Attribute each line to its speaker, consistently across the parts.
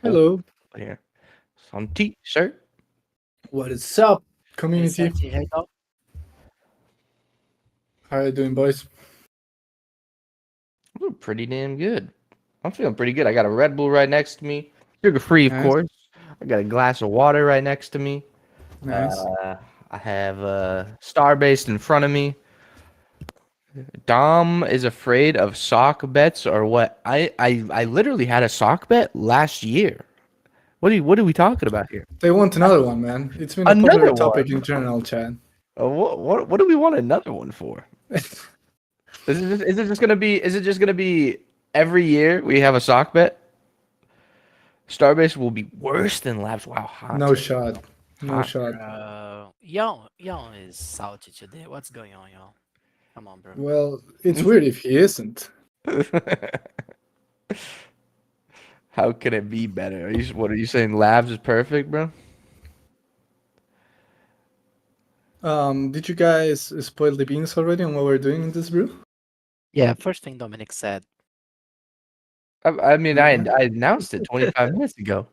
Speaker 1: Oh,
Speaker 2: Hello,
Speaker 1: here. Some t-shirt.
Speaker 2: what is up,
Speaker 3: Hey,
Speaker 2: community?
Speaker 3: Santi, hey, dog.
Speaker 2: How are you doing, boys?
Speaker 1: I'm doing pretty damn good. I'm feeling pretty good. I got a Red Bull right next to me. Sugar free, of
Speaker 2: Nice,
Speaker 1: course. I got a glass of water right next to me.
Speaker 2: nice.
Speaker 1: Uh, I have Starbase in front of me. Dom is afraid of sock bets or what? I literally had a sock bet last year. What are we talking about here?
Speaker 2: They want another one, man. It's been a popular
Speaker 1: Another
Speaker 2: topic
Speaker 1: one.
Speaker 2: in general chat.
Speaker 1: What do we want another one for? Is it just gonna be every year we have a sock bet? Starbase will be worse than Labs. Wow, hot
Speaker 2: No
Speaker 1: take.
Speaker 2: shot, no
Speaker 1: Hot.
Speaker 2: shot.
Speaker 3: Y'all is salty today. What's going on, y'all? Come on, bro.
Speaker 2: Well, it's weird if he isn't.
Speaker 1: How can it be better? What are you saying? Labs is perfect, bro?
Speaker 2: Did you guys spoil the beans already on what we're doing in this brew?
Speaker 3: Yeah, first thing Dominic said.
Speaker 1: I mean,
Speaker 2: Uh,
Speaker 1: I announced it 25 minutes ago.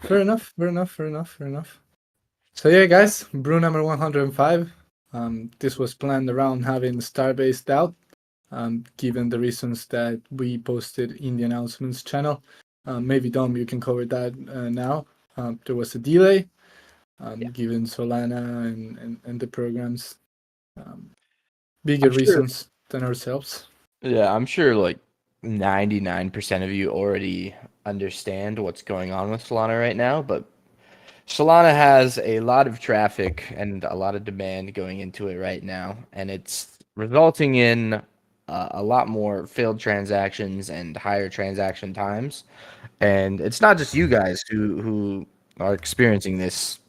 Speaker 2: Fair enough, fair enough, fair enough, fair enough. So yeah, guys, brew number 105. This was planned around having Starbase out. Given the reasons that we posted in the announcements channel. Maybe Dom, you can cover that now. There was a delay
Speaker 1: Yeah.
Speaker 2: given Solana and the programs bigger
Speaker 1: I'm sure.
Speaker 2: reasons than ourselves.
Speaker 1: Yeah, I'm sure like 99% of you already understand what's going on with Solana right now, but Solana has a lot of traffic and a lot of demand going into it right now, and it's resulting in a lot more failed transactions and higher transaction times. And it's not just you guys who are experiencing this.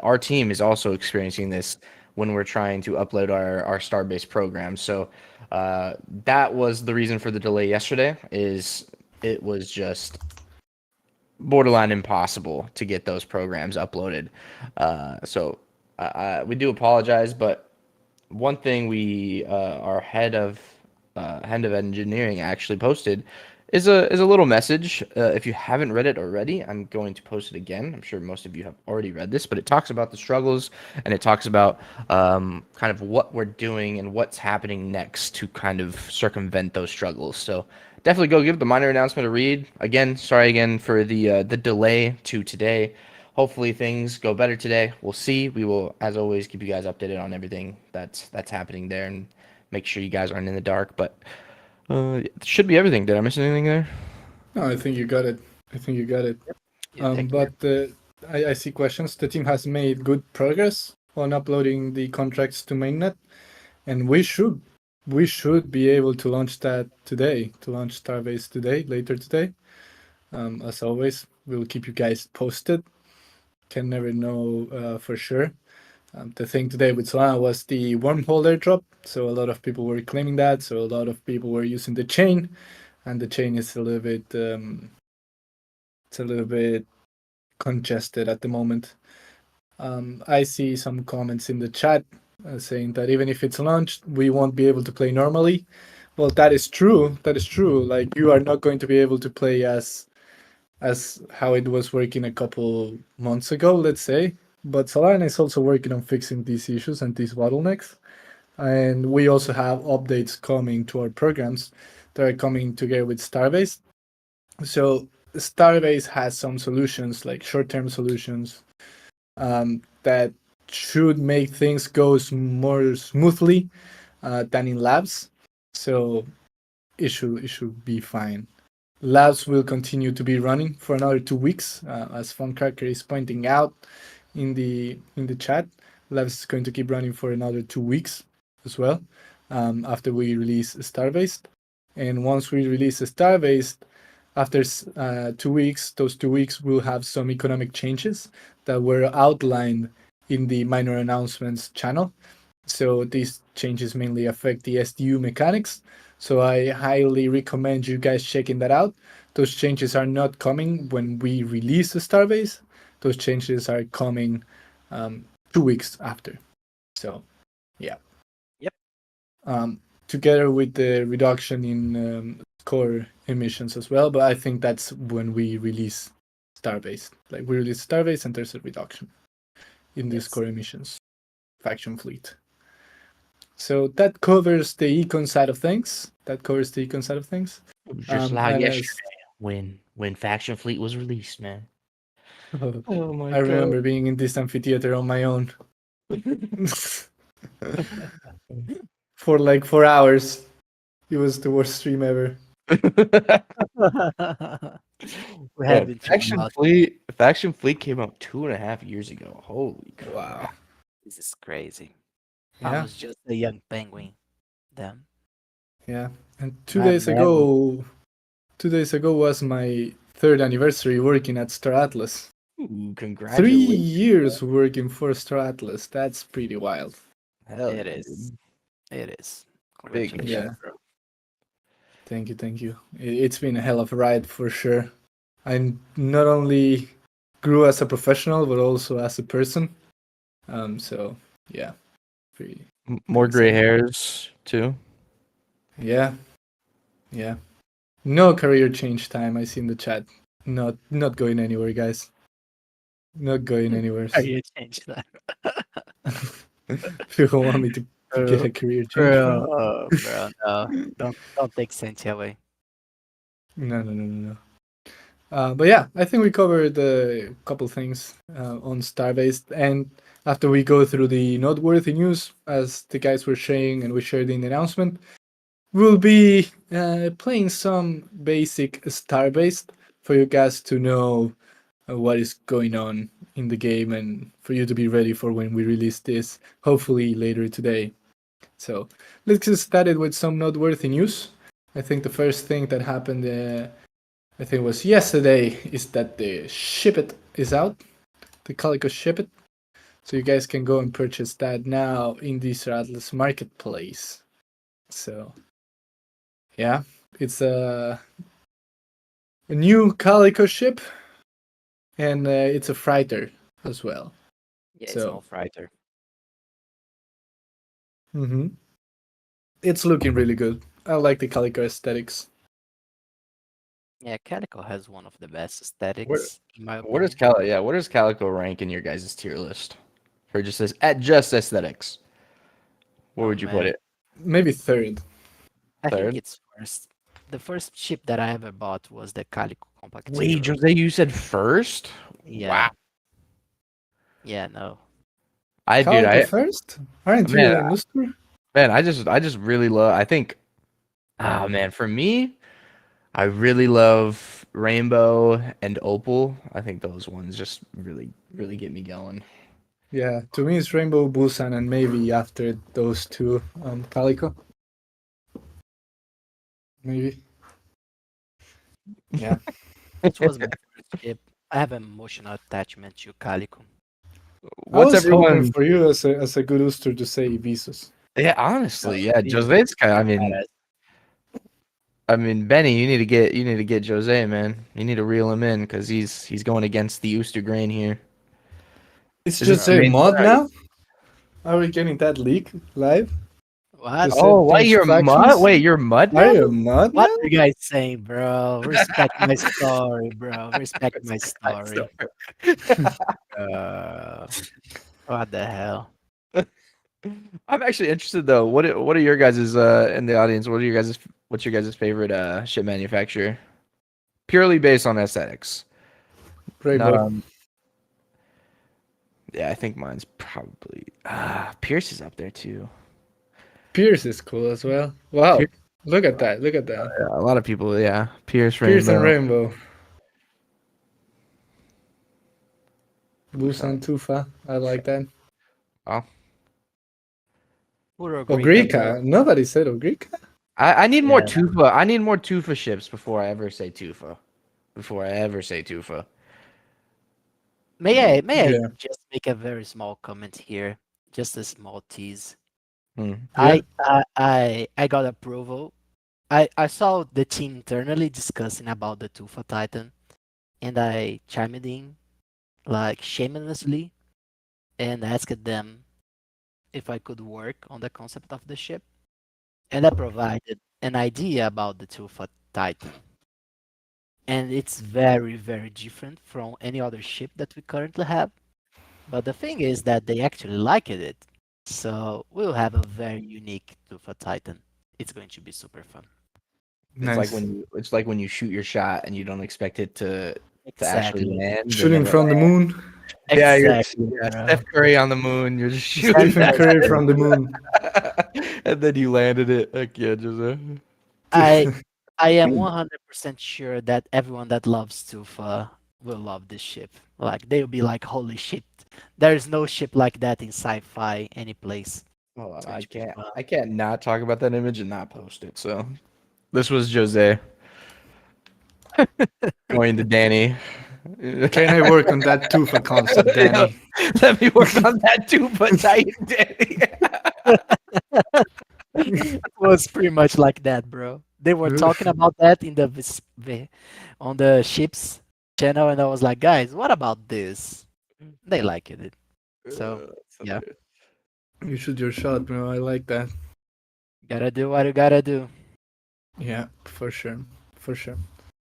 Speaker 1: Our team is also experiencing this when we're trying to upload our Starbase program. So that was the reason for the delay yesterday. Is it was just borderline impossible to get those programs uploaded. So we do apologize, but one thing our head of engineering actually posted is a little message. If you haven't read it already, I'm going to post it again. I'm sure most of you have already read this, but it talks about the struggles and it talks about kind of what we're doing and what's happening next to kind of circumvent those struggles. So definitely go give the minor announcement a read. Again, sorry again for the delay to today. Hopefully things go better today. We'll see. We will, as always, keep you guys updated on everything that's happening there and make sure you guys aren't in the dark. But it should be everything. Did I miss anything there?
Speaker 2: No, I think you got it. I think you got it.
Speaker 3: You take care.
Speaker 2: But I see questions. The team has made good progress on uploading the contracts to mainnet, and we should be able to launch that today. To launch Starbase today, later today. As always, we'll keep you guys posted. Can never know for sure. The thing today with Solana was the wormhole airdrop. So a lot of people were claiming that. So a lot of people were using the chain, and the chain is a little bit it's a little bit congested at the moment. I see some comments in the chat saying that even if it's launched, we won't be able to play normally. Well, that is true. That is true. Like you are not going to be able to play as how it was working a couple months ago, let's say. But Solana is also working on fixing these issues and these bottlenecks. And we also have updates coming to our programs that are coming together with Starbase. So Starbase has some solutions, like short-term solutions, that should make things go more smoothly than in labs. So it should be fine. Labs will continue to be running for another 2 weeks, as Funcracker is pointing out in the chat. Labs is going to keep running for another 2 weeks as well, after we release Starbase. And once we release Starbase, after 2 weeks, those 2 weeks will have some economic changes that were outlined in the minor announcements channel. So these changes mainly affect the SDU mechanics. So I highly recommend you guys checking that out. Those changes are not coming when we release the Starbase. Those changes are coming 2 weeks after. So yeah.
Speaker 3: Yep.
Speaker 2: Together with the reduction in score emissions as well, but I think that's when we release Starbase. Like we release Starbase and there's a reduction in these
Speaker 3: Yes.
Speaker 2: core emissions faction fleet. So that covers the econ side of things. That covers the econ side of things.
Speaker 1: It was just like
Speaker 2: And as
Speaker 1: yesterday when Faction Fleet was released, man. Oh my
Speaker 2: I
Speaker 1: god.
Speaker 2: remember being in this amphitheater on my own for like 4 hours. It was the worst stream ever.
Speaker 3: We have
Speaker 1: Man,
Speaker 3: been through a lot.
Speaker 1: Faction Fleet came out 2.5 years ago. Holy
Speaker 2: Wow.
Speaker 1: crap.
Speaker 3: This is crazy. I
Speaker 2: Yeah.
Speaker 3: was just a young penguin then.
Speaker 2: Yeah. And
Speaker 3: I never.
Speaker 2: 2 days ago was my third anniversary working at Star Atlas.
Speaker 1: Ooh,
Speaker 2: 3 years
Speaker 1: congratulations.
Speaker 2: working for Star Atlas. That's pretty wild.
Speaker 1: Hell
Speaker 3: It
Speaker 1: yeah,
Speaker 3: is.
Speaker 1: dude.
Speaker 3: It is.
Speaker 1: Big
Speaker 3: Congratulations,
Speaker 2: Yeah.
Speaker 1: congrats.
Speaker 3: bro.
Speaker 2: Thank you. Thank you. It's been a hell of a ride for sure. I not only grew as a professional, but also as a person. So yeah, pretty,
Speaker 1: More
Speaker 2: pretty
Speaker 1: gray
Speaker 2: exciting.
Speaker 1: hairs too.
Speaker 2: Yeah. Yeah. No career change time. I see in the chat. Not going anywhere, guys. Not going anywhere.
Speaker 3: Are you change that?
Speaker 2: If you want me to get
Speaker 3: Bro,
Speaker 2: a career change from?
Speaker 3: bro, no. Don't take Cynthia away.
Speaker 2: No, no, no, no, no. But yeah, I think we covered a couple things on Starbase. And after we go through the noteworthy news, as the guys were sharing and we shared in the announcement, we'll be playing some basic Starbase for you guys to know what is going on in the game and for you to be ready for when we release this, hopefully later today. So let's get started with some noteworthy news. I think the first thing that happened, I think it was yesterday, is that the Ship It is out. The Calico Ship It. So you guys can go and purchase that now in the Sir Atlas Marketplace. So yeah, it's a new Calico ship and it's a freighter as well.
Speaker 3: Yeah,
Speaker 2: So
Speaker 3: small fighter.
Speaker 2: mhm. It's looking really good. I like the Calico aesthetics.
Speaker 3: Yeah, Calico has one of the best
Speaker 1: Where
Speaker 3: aesthetics, in my
Speaker 1: where does
Speaker 3: opinion.
Speaker 1: Where does Calico rank in your guys' tier list? For just this at just aesthetics. Where
Speaker 3: Oh
Speaker 1: would you put
Speaker 3: man,
Speaker 1: it?
Speaker 2: Maybe third.
Speaker 3: I think
Speaker 1: Third?
Speaker 3: it's first. The first ship that I ever bought was the Calico Compact
Speaker 1: Wait,
Speaker 3: Zero.
Speaker 1: Jose, you said first?
Speaker 3: Yeah,
Speaker 1: Wow.
Speaker 3: yeah, no.
Speaker 1: Dude,
Speaker 2: Calico first? Aren't
Speaker 1: man,
Speaker 2: you an Uster?
Speaker 1: I just really love. I think, ah, man, for me, I really love Rainbow and Opal. I think those ones just really get me going.
Speaker 2: Yeah, to me it's Rainbow Busan and maybe after those two, Calico. Maybe. Yeah.
Speaker 3: It was my first ship. I have an emotional attachment to Calico.
Speaker 2: I
Speaker 1: What's
Speaker 2: was hoping
Speaker 1: everyone?
Speaker 2: for you as a good Uster to say Visus.
Speaker 1: Yeah,
Speaker 3: No,
Speaker 1: honestly, yeah,
Speaker 3: he's
Speaker 1: Jose's kind.
Speaker 3: badass.
Speaker 1: I mean, Benny, you need to get Jose, man. You need to reel him in because he's going against the Ooster grain here.
Speaker 2: It's
Speaker 1: Is it?
Speaker 2: just
Speaker 1: I
Speaker 2: a
Speaker 3: Bro,
Speaker 1: mean,
Speaker 2: mod
Speaker 1: where are you?
Speaker 2: now? Are we getting that leak live?
Speaker 3: what?
Speaker 2: To
Speaker 1: Oh,
Speaker 2: set
Speaker 1: what?
Speaker 2: these
Speaker 1: You're mud?
Speaker 2: factions?
Speaker 1: Wait, you're mud
Speaker 2: Are
Speaker 1: now?
Speaker 2: you a mod
Speaker 3: What
Speaker 2: now?
Speaker 3: are you guys saying, bro? Respect my story, bro. Respect my
Speaker 1: I
Speaker 3: story.
Speaker 1: still-
Speaker 3: Uh, what the hell?
Speaker 1: I'm actually interested though. What are your guys' in the audience? What's your guys' favorite ship manufacturer? Purely based on aesthetics. Not
Speaker 2: Rainbow.
Speaker 1: on Yeah, I think mine's probably Pierce is up there too.
Speaker 2: Pierce is cool as well. Wow.
Speaker 1: Pierce,
Speaker 2: Look at that. Look at that.
Speaker 1: yeah, a lot of people, yeah. Pierce
Speaker 2: Pierce and
Speaker 1: Rainbow.
Speaker 2: Rainbow.
Speaker 1: Busan.
Speaker 2: Busan Tufa. I like that.
Speaker 1: Oh.
Speaker 3: Puro Greek, bro.
Speaker 2: Ogrika. Nobody said Ogrika.
Speaker 1: I need more
Speaker 3: Yeah.
Speaker 1: Tufa. I need more Tufa ships before I ever say Tufa. Before I ever say Tufa.
Speaker 3: May I
Speaker 2: Yeah.
Speaker 3: just make a very small comment here? Just a small tease.
Speaker 1: Hmm.
Speaker 2: Yeah.
Speaker 3: I got approval. I saw the team internally discussing about the Tufa Titan, and I chimed in like shamelessly and asked them if I could work on the concept of the ship, and I provided an idea about the Tufa Titan. and it's very, very different from any other ship that we currently have. But the thing is that they actually liked it. So we'll have a very unique Tufa Titan. It's going to be super fun.
Speaker 2: Nice.
Speaker 1: It's like when you shoot your shot and you don't expect it to actually
Speaker 3: Exactly.
Speaker 1: land, and
Speaker 2: Shooting
Speaker 1: then it
Speaker 2: from the
Speaker 1: lands.
Speaker 2: moon.
Speaker 1: Yeah, you're
Speaker 3: Exactly,
Speaker 1: yeah,
Speaker 3: bro.
Speaker 1: Steph Curry on the moon. You're just shooting
Speaker 2: Stephen
Speaker 3: Exactly.
Speaker 1: that,
Speaker 2: Curry from the moon.
Speaker 1: and then you landed it. Heck yeah, Jose.
Speaker 3: I I am 100% sure that everyone that loves Tufa will love this ship. Like they'll be like, holy shit. There's no ship like that in sci-fi any place.
Speaker 1: Hold
Speaker 3: It's
Speaker 1: on,
Speaker 3: going to be fun.
Speaker 1: I can't not talk about that image and not post it. So this was Jose going to Danny.
Speaker 2: Can I work on that too for concept,
Speaker 1: Yeah,
Speaker 2: Danny?
Speaker 1: let me work on that too, but Titan Danny.
Speaker 3: It was pretty much like that, bro. They were talking about that in on the ship's channel, and I was like, guys, what about this? They liked it. So
Speaker 1: That's
Speaker 3: yeah,
Speaker 1: hilarious.
Speaker 2: You shoot your shot, bro. I like that.
Speaker 3: gotta do what you gotta do.
Speaker 2: Yeah, for sure. For sure.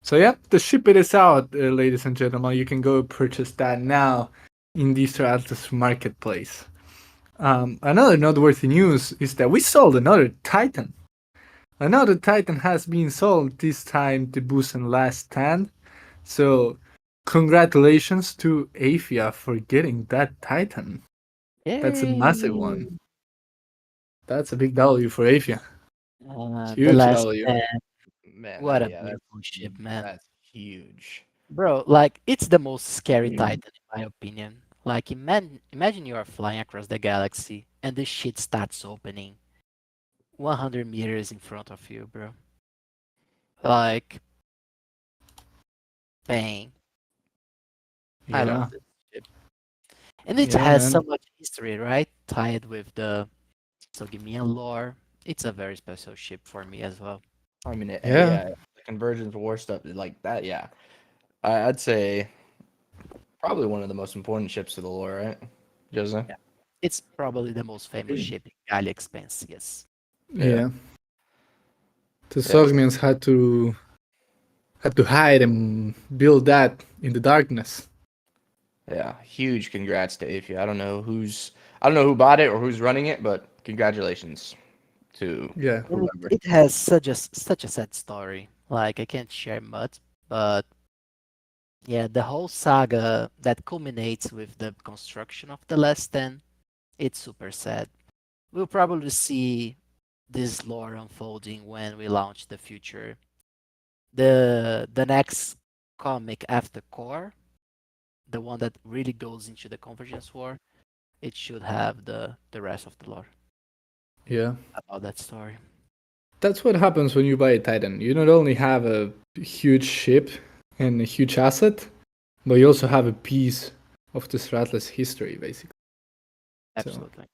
Speaker 2: So, yeah, the ship it is out, ladies and gentlemen. You can go purchase that now in the Star Atlas marketplace. Another noteworthy news is that we sold another Titan. Another Titan has been sold, this time the Boost and Last Stand. So, congratulations to Afia for getting that Titan. That's a massive one.
Speaker 3: Yay!
Speaker 2: That's a big W for Afia.
Speaker 3: The
Speaker 2: Huge
Speaker 3: last
Speaker 2: W.
Speaker 1: Man,
Speaker 3: what a
Speaker 1: yeah,
Speaker 3: beautiful ship, man.
Speaker 1: that's huge.
Speaker 3: Bro, like it's the most scary Titan in my opinion. Like imagine you are flying across the galaxy and this shit starts opening 100 meters in front of you, bro. Like, bang. I
Speaker 2: Yeah.
Speaker 3: love this ship. And it
Speaker 2: Yeah,
Speaker 3: has so
Speaker 2: man.
Speaker 3: much history, right? Tied with the Sogimian lore. It's a very special ship for me as well.
Speaker 1: I mean,
Speaker 2: Yeah.
Speaker 1: yeah, the convergence war stuff is like that. Yeah, I'd say probably one of the most important ships to the lore, right, Jose?
Speaker 3: Yeah. It's probably the most famous ship in Galley Expanse, yes.
Speaker 1: Yeah,
Speaker 2: Yeah. The
Speaker 1: yeah,
Speaker 2: Sogmians had to hide and build that in the darkness.
Speaker 1: yeah. Huge congrats to Afia. I don't know who bought it or who's running it, but congratulations to
Speaker 2: Yeah.
Speaker 3: And
Speaker 1: whoever.
Speaker 3: it has such a sad story. Like I can't share much, but yeah, the whole saga that culminates with the construction of the last 10, it's super sad. We'll probably see this lore unfolding when we launch the future. The next comic after Core, the one that really goes into the Convergence War, it should have the rest of the lore
Speaker 2: Yeah.
Speaker 3: about that story.
Speaker 2: That's what happens when you buy a Titan. You not only have a huge ship and a huge asset, but you also have a piece of the Stratlas history, basically. So,
Speaker 3: Absolutely.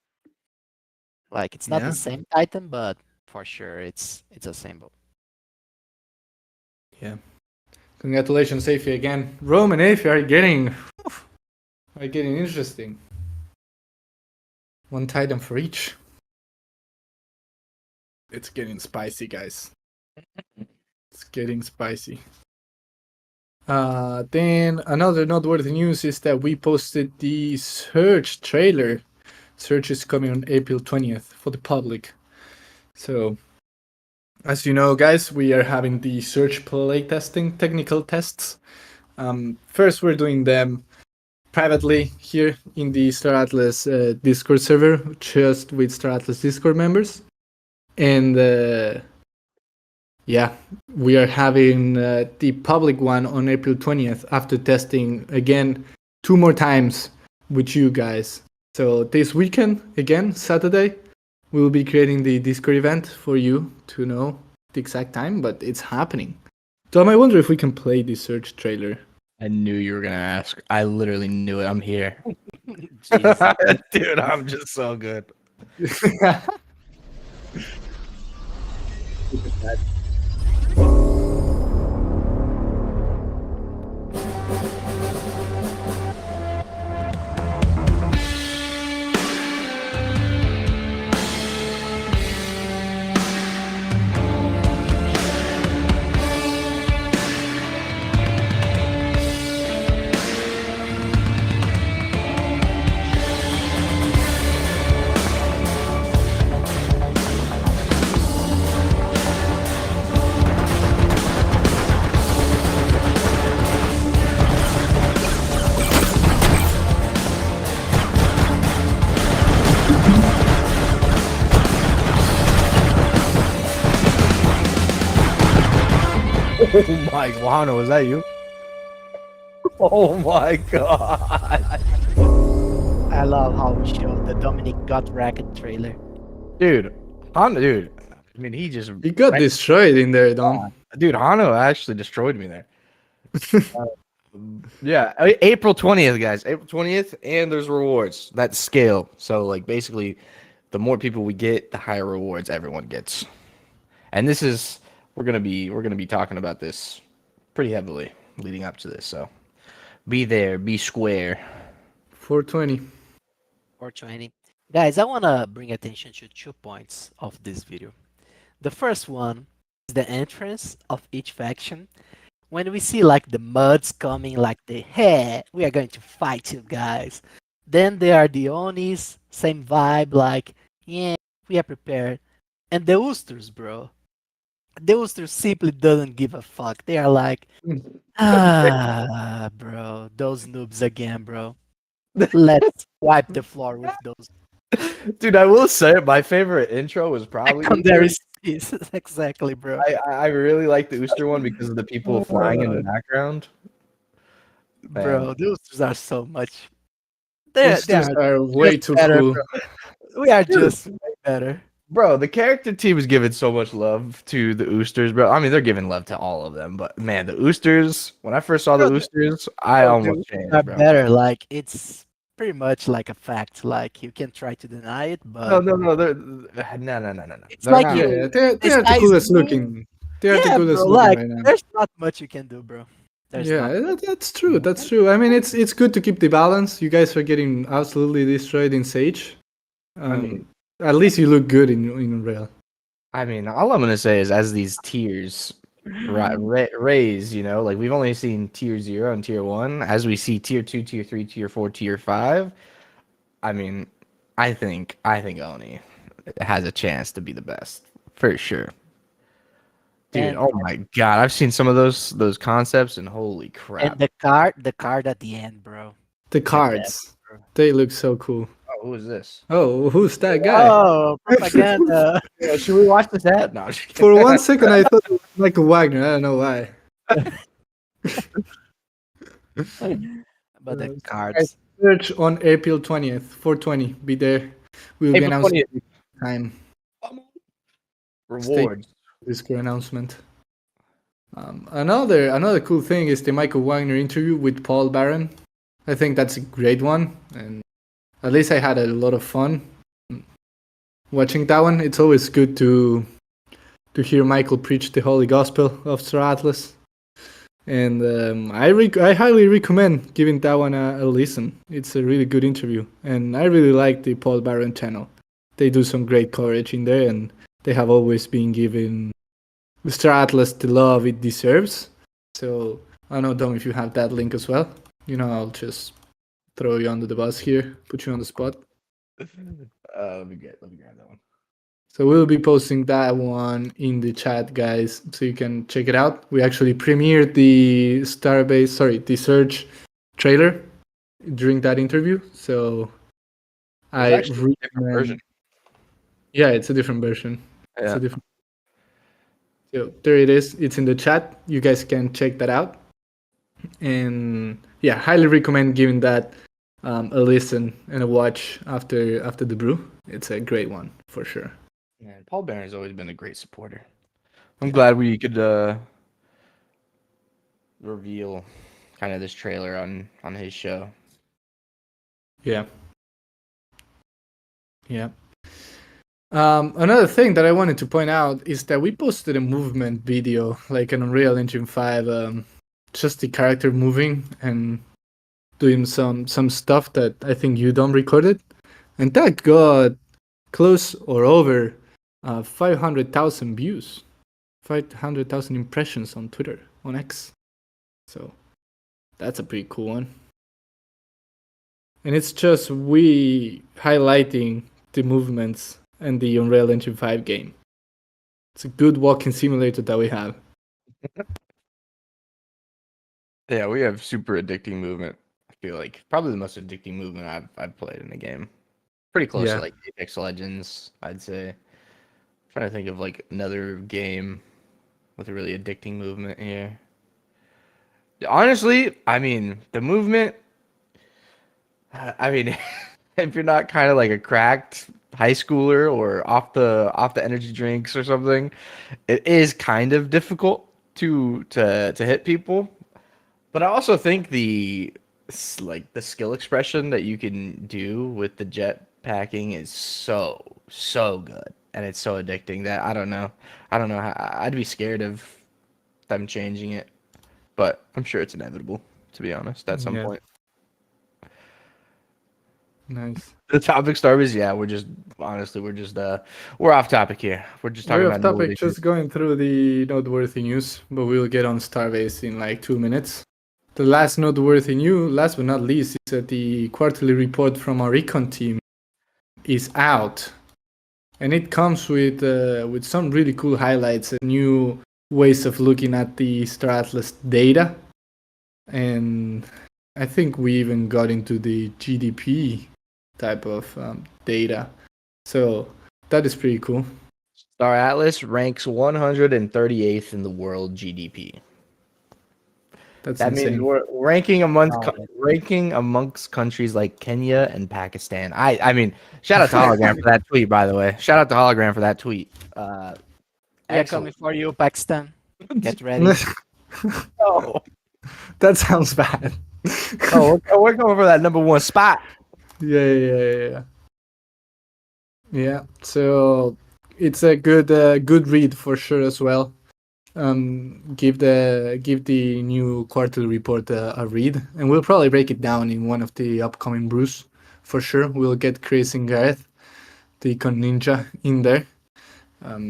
Speaker 3: Like it's not the
Speaker 2: yeah.
Speaker 3: same Titan, but for sure it's a symbol.
Speaker 2: Yeah. Congratulations, Afia, again. Rome and Afia are getting interesting. One Titan for each. It's getting spicy, guys. It's getting spicy. Then another noteworthy news is that we posted the Surge trailer. Surge is coming on April 20th for the public. So, as you know, guys, we are having the Surge playtesting technical tests. First, we're doing them privately here in the Star Atlas Discord server, just with Star Atlas Discord members. And yeah, we are having the public one on April 20th after testing again 2 more times with you guys. So this weekend, again, Saturday, we'll be creating the Discord event for you to know the exact time, but it's happening. Tom, I wonder if we can play the Surge trailer.
Speaker 1: I knew you were gonna ask. I literally knew it. I'm here,
Speaker 3: Jeez.
Speaker 1: dude. I'm just so good. Oh my Wano, is that you? Oh my god.
Speaker 3: I love how we showed the Dominic got racket trailer.
Speaker 1: Dude, dude. I mean, he just
Speaker 2: You got destroyed in there, Dom.
Speaker 1: dude, Hano actually destroyed me there. Yeah, April 20th, guys. April 20th, and there's rewards that scale. So like basically the more people we get, the higher rewards everyone gets. And this is we're gonna be talking about this pretty heavily leading up to this. So be there, be square.
Speaker 2: 420.
Speaker 3: 420. Guys, I want to bring attention to 2 points of this video. The first one is the entrance of each faction. When we see like the Muds coming, like the hey, we are going to fight you guys. Then there are the Onis, same vibe, like yeah, we are prepared. And the Oosters, bro. The Oosters simply doesn't give a fuck. They are like, bro, those noobs again, bro. Let's wipe the floor with those
Speaker 1: Dude, I will say my favorite intro was probably
Speaker 3: secondary
Speaker 1: Ooster.
Speaker 3: species. Exactly, bro.
Speaker 1: I really like the Ooster one because of the people flying in the background. Man,
Speaker 3: Bro, the Oosters are so much. They
Speaker 2: Oosters
Speaker 3: are
Speaker 2: are way
Speaker 3: just
Speaker 2: too
Speaker 3: better,
Speaker 2: cool.
Speaker 3: bro. We are
Speaker 1: dude,
Speaker 3: just way better.
Speaker 1: bro, the character team is giving so much love to the Oosters, bro. I mean, they're giving love to all of them, but man, the Oosters. When I first saw the
Speaker 3: Bro,
Speaker 1: Oosters, I
Speaker 3: bro, the
Speaker 1: almost
Speaker 3: Oosters are
Speaker 1: changed, bro.
Speaker 3: better. Like it's pretty much like a fact. Like you can try to deny it,
Speaker 1: No,
Speaker 3: but
Speaker 1: no, no, they're no.
Speaker 3: it's
Speaker 1: They're
Speaker 3: like
Speaker 1: not.
Speaker 2: Yeah,
Speaker 3: you
Speaker 2: they
Speaker 3: the
Speaker 2: are the
Speaker 3: size
Speaker 2: coolest
Speaker 3: me.
Speaker 2: looking. They are the
Speaker 3: Yeah, bro.
Speaker 2: coolest looking
Speaker 3: Like
Speaker 2: right now.
Speaker 3: there's not much you can do, bro. There's not.
Speaker 2: Yeah, that's true. That's true. I mean, it's good to keep the balance. You guys are getting absolutely destroyed in Sage.
Speaker 1: I mean,
Speaker 2: At least you look good in real.
Speaker 1: all I'm gonna say is as these tiers raise, like we've only seen tier 0 and tier 1. As we see tier 2, tier 3, tier 4, tier 5, I mean, I think Oni has a chance to be the best for sure. Dude,
Speaker 3: And
Speaker 1: oh my god, I've seen some of those concepts and holy
Speaker 3: and
Speaker 1: crap.
Speaker 3: the card at the end, bro.
Speaker 2: The
Speaker 3: The best,
Speaker 2: cards,
Speaker 3: bro.
Speaker 2: they look so cool.
Speaker 1: Oh, who is this?
Speaker 2: Oh, who's that guy?
Speaker 3: Oh, propaganda.
Speaker 1: Yeah, should we watch this ad? No, I'm just
Speaker 2: For
Speaker 1: kidding.
Speaker 2: 1 second, I thought it was Michael Wagner. I don't know why.
Speaker 3: But the
Speaker 2: Guys,
Speaker 3: cards.
Speaker 2: search on April 20th, 420. Be there. We'll be
Speaker 1: April
Speaker 2: announcing
Speaker 1: 20th.
Speaker 2: time.
Speaker 1: Rewards.
Speaker 2: This great announcement. Another cool thing is the Michael Wagner interview with Paul Barron. I think that's a great one, and at least I had a lot of fun watching that one. It's always good to hear Michael preach the holy gospel of Sir Atlas, and I highly recommend giving that one a listen. It's a really good interview, and I really like the Paul Barron channel. They do some great coverage in there, and they have always been giving Mr. Atlas the love it deserves. So I don't know, Dom, if you have that link as well. I'll just throw you under the bus here, put you on the spot.
Speaker 1: Let me grab that one.
Speaker 2: So we'll be posting that one in the chat, guys, so you can check it out. We actually premiered the the Surge trailer during that interview. So I
Speaker 1: It's actually a different version.
Speaker 2: Yeah, it's a different version. It's
Speaker 1: Yeah.
Speaker 2: a different. So there it is. It's in the chat. You guys can check that out. And yeah, highly recommend giving that a listen and a watch after the brew. It's a great one for sure.
Speaker 1: Man, Paul Barron's always been a great supporter. I'm glad we could reveal kind of this trailer on his show.
Speaker 2: Yeah. Yeah. Another thing that I wanted to point out is that we posted a movement video, like an Unreal Engine 5, just the character moving and doing some stuff that I think you don't recorded, and that got close or over 500,000 views, 500,000 impressions on Twitter, on X. So that's a pretty cool one. And it's just we highlighting the movements and the Unreal Engine 5 game. It's a good walking simulator that we have.
Speaker 1: Yeah, we have super addicting movement. I feel like probably the most addicting movement I've played in a game. Pretty close
Speaker 2: Yeah.
Speaker 1: to like Apex Legends, I'd say. Trying to think of like another game with a really addicting movement here. Honestly, I mean, the movement, I mean, if you're not kind of like a cracked high schooler or off the energy drinks or something, it is kind of difficult to hit people. But I also think like the skill expression that you can do with the jet packing is so good, and it's so addicting that I don't know how I'd be scared of them changing it, but I'm sure it's inevitable, to be honest, at some
Speaker 2: Yeah,
Speaker 1: point.
Speaker 2: nice.
Speaker 1: The topic starters, yeah, we're just we're off topic here. We're just talking
Speaker 2: We're off
Speaker 1: about
Speaker 2: topic,
Speaker 1: noteworthy news.
Speaker 2: just going through the noteworthy news, but we'll get on Starbase in like 2 minutes. The last noteworthy news, last but not least, is that the quarterly report from our econ team is out, and it comes with some really cool highlights and new ways of looking at the Star Atlas data. And I think we even got into the GDP type of data. So that is pretty cool.
Speaker 1: Star Atlas ranks 138th in the world GDP.
Speaker 2: That's
Speaker 1: That means
Speaker 2: insane.
Speaker 1: we're ranking amongst countries like Kenya and Pakistan. I mean, shout out to Hologram for that tweet, by the way. Shout out to Hologram for that tweet.
Speaker 3: We are coming
Speaker 1: Excellent.
Speaker 3: for you, Pakistan. Get ready.
Speaker 1: Oh,
Speaker 2: That sounds bad.
Speaker 1: we're going for that number one spot.
Speaker 2: Yeah. Yeah. So it's a good read for sure as well. Give the new quarterly report a read, and we'll probably break it down in one of the upcoming brews for sure. We'll get Chris and Gareth, the Econ Ninja, in there,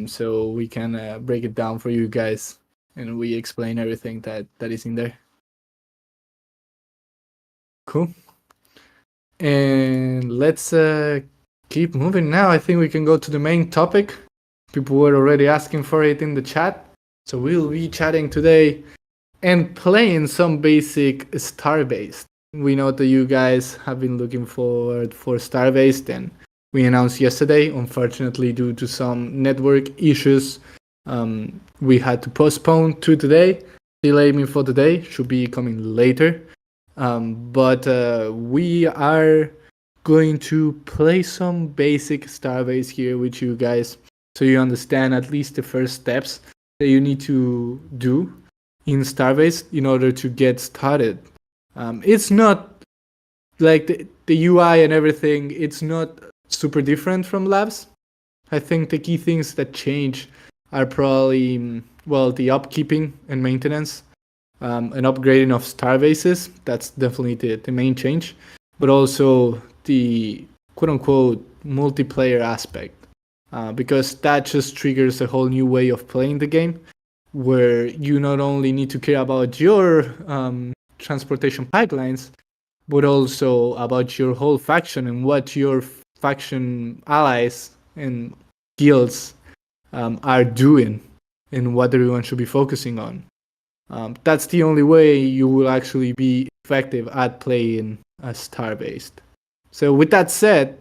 Speaker 2: so we can break it down for you guys, and we explain everything that is in there. Cool. And let's keep moving now. I think we can go to the main topic. People were already asking for it in the chat. So we'll be chatting today and playing some basic Starbase. We know that you guys have been looking forward for Starbase, and we announced yesterday. Unfortunately, due to some network issues, we had to postpone to today. Delay me for today. Should be coming later. But we are going to play some basic Starbase here with you guys, so you understand at least the first steps that you need to do in Starbase in order to get started. It's not like the UI and everything, it's not super different from Labs. I think the key things that change are probably, well, the upkeeping and maintenance, and upgrading of Starbases. That's definitely the main change, but also the quote unquote multiplayer aspect, because that just triggers a whole new way of playing the game, where you not only need to care about your transportation pipelines, but also about your whole faction and what your faction allies and guilds are doing and what everyone should be focusing on. That's the only way you will actually be effective at playing a star based. So, with that said,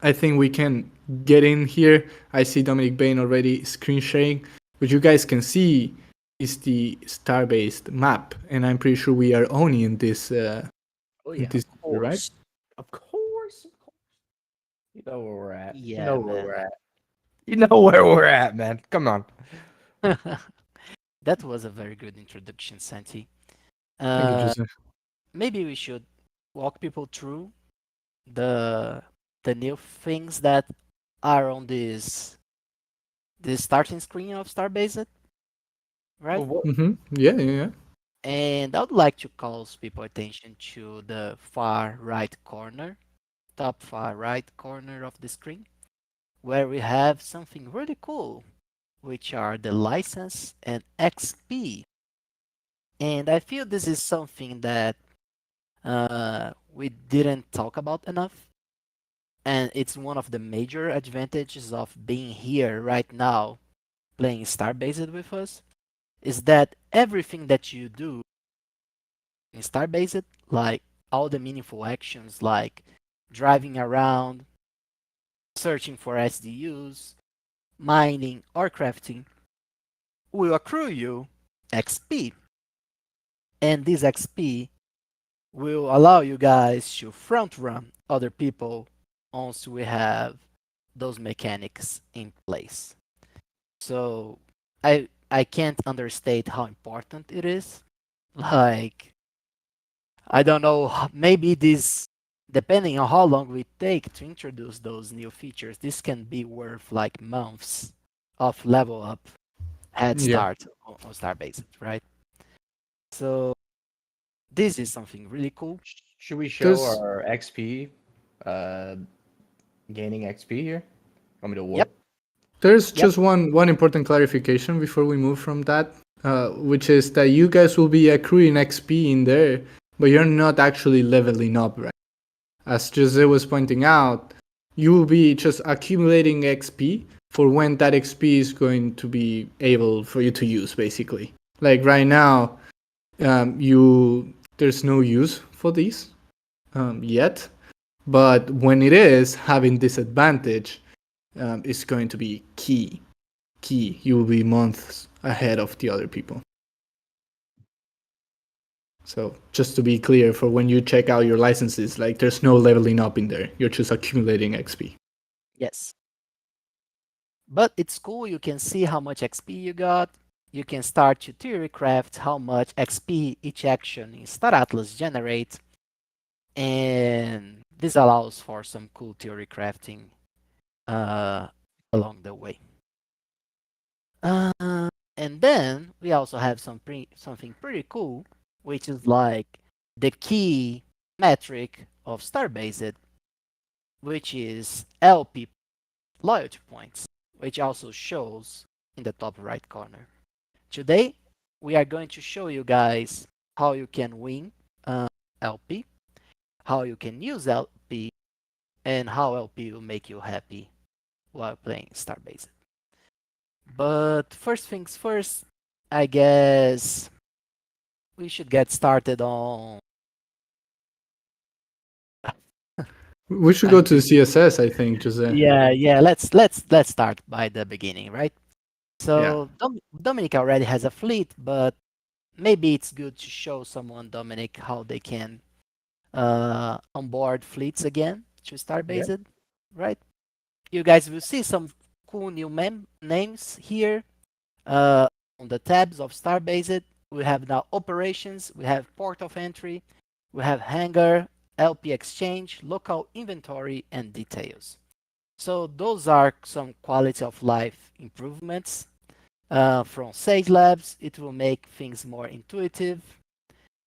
Speaker 2: I think we can get in here. I see Dominic Bain already screen sharing. What you guys can see is the star-based map, and I'm pretty sure we are owning this.
Speaker 1: Oh yeah,
Speaker 2: This
Speaker 1: of
Speaker 2: right?
Speaker 1: course, of course, of course. You know where we're at. You
Speaker 3: Yeah,
Speaker 1: know where
Speaker 3: man.
Speaker 1: we're at. You know where we're at, man. Come on.
Speaker 3: That was a very good introduction, Santi.
Speaker 2: Thank you,
Speaker 3: Uh,
Speaker 2: Joseph.
Speaker 3: maybe we should walk people through the the new things that are on this starting screen of Starbase, right?
Speaker 2: Yeah.
Speaker 3: And I would like to call people attention to the far right corner, top far right corner of the screen, where we have something really cool, which are the license and XP. And I feel this is something that we didn't talk about enough. And it's one of the major advantages of being here right now, playing Starbase with us, is that everything that you do in Starbase, like all the meaningful actions like driving around, searching for SDUs, mining, or crafting, will accrue you XP. And this XP will allow you guys to front run other people once we have those mechanics in place. So I can't understate how important it is. Like I don't know, maybe this depending on how long we take to introduce those new features, this can be worth like months of level up head
Speaker 2: Yeah.
Speaker 3: start on Starbase, right? So this is something really cool.
Speaker 1: Should we show
Speaker 2: There's
Speaker 1: our XP, uh, gaining XP here? Want me to
Speaker 3: Yep,
Speaker 1: warp?
Speaker 2: there's
Speaker 3: yep,
Speaker 2: just one important clarification before we move from that, which is that you guys will be accruing XP in there, but you're not actually leveling up, right? As Jose was pointing out, you will be just accumulating XP for when that XP is going to be able for you to use, basically. Like right now, you there's no use for these yet, but when it is, having this advantage is going to be key. Key. You will be months ahead of the other people. So just to be clear, for when you check out your licenses, like there's no leveling up in there. You're just accumulating XP.
Speaker 3: yes. But it's cool. You can see how much XP you got. You can start to theory craft how much XP each action in Star Atlas generates. And this allows for some cool theory crafting uh, along the way. And then we also have something pretty cool, which is like the key metric of Starbased, which is LP loyalty points, which also shows in the top right corner. Today, we are going to show you guys how you can win LP, how you can use LP, and how LP will make you happy while playing Starbased. But first things first, I guess we should get started on.
Speaker 2: We should go to CSS, I think, Jose.
Speaker 3: Yeah. Let's start by the beginning, right?
Speaker 2: Yeah.
Speaker 3: So Dominic already has a fleet, but maybe it's good to show someone, Dominic, how they can onboard fleets again to
Speaker 1: Yeah.
Speaker 3: Starbased, right? You guys will see some cool new names here on the tabs of Starbased. We have now operations, we have port of entry, we have hangar, LP exchange, local inventory, and details. So those are some quality of life improvements from Sage Labs. It will make things more intuitive.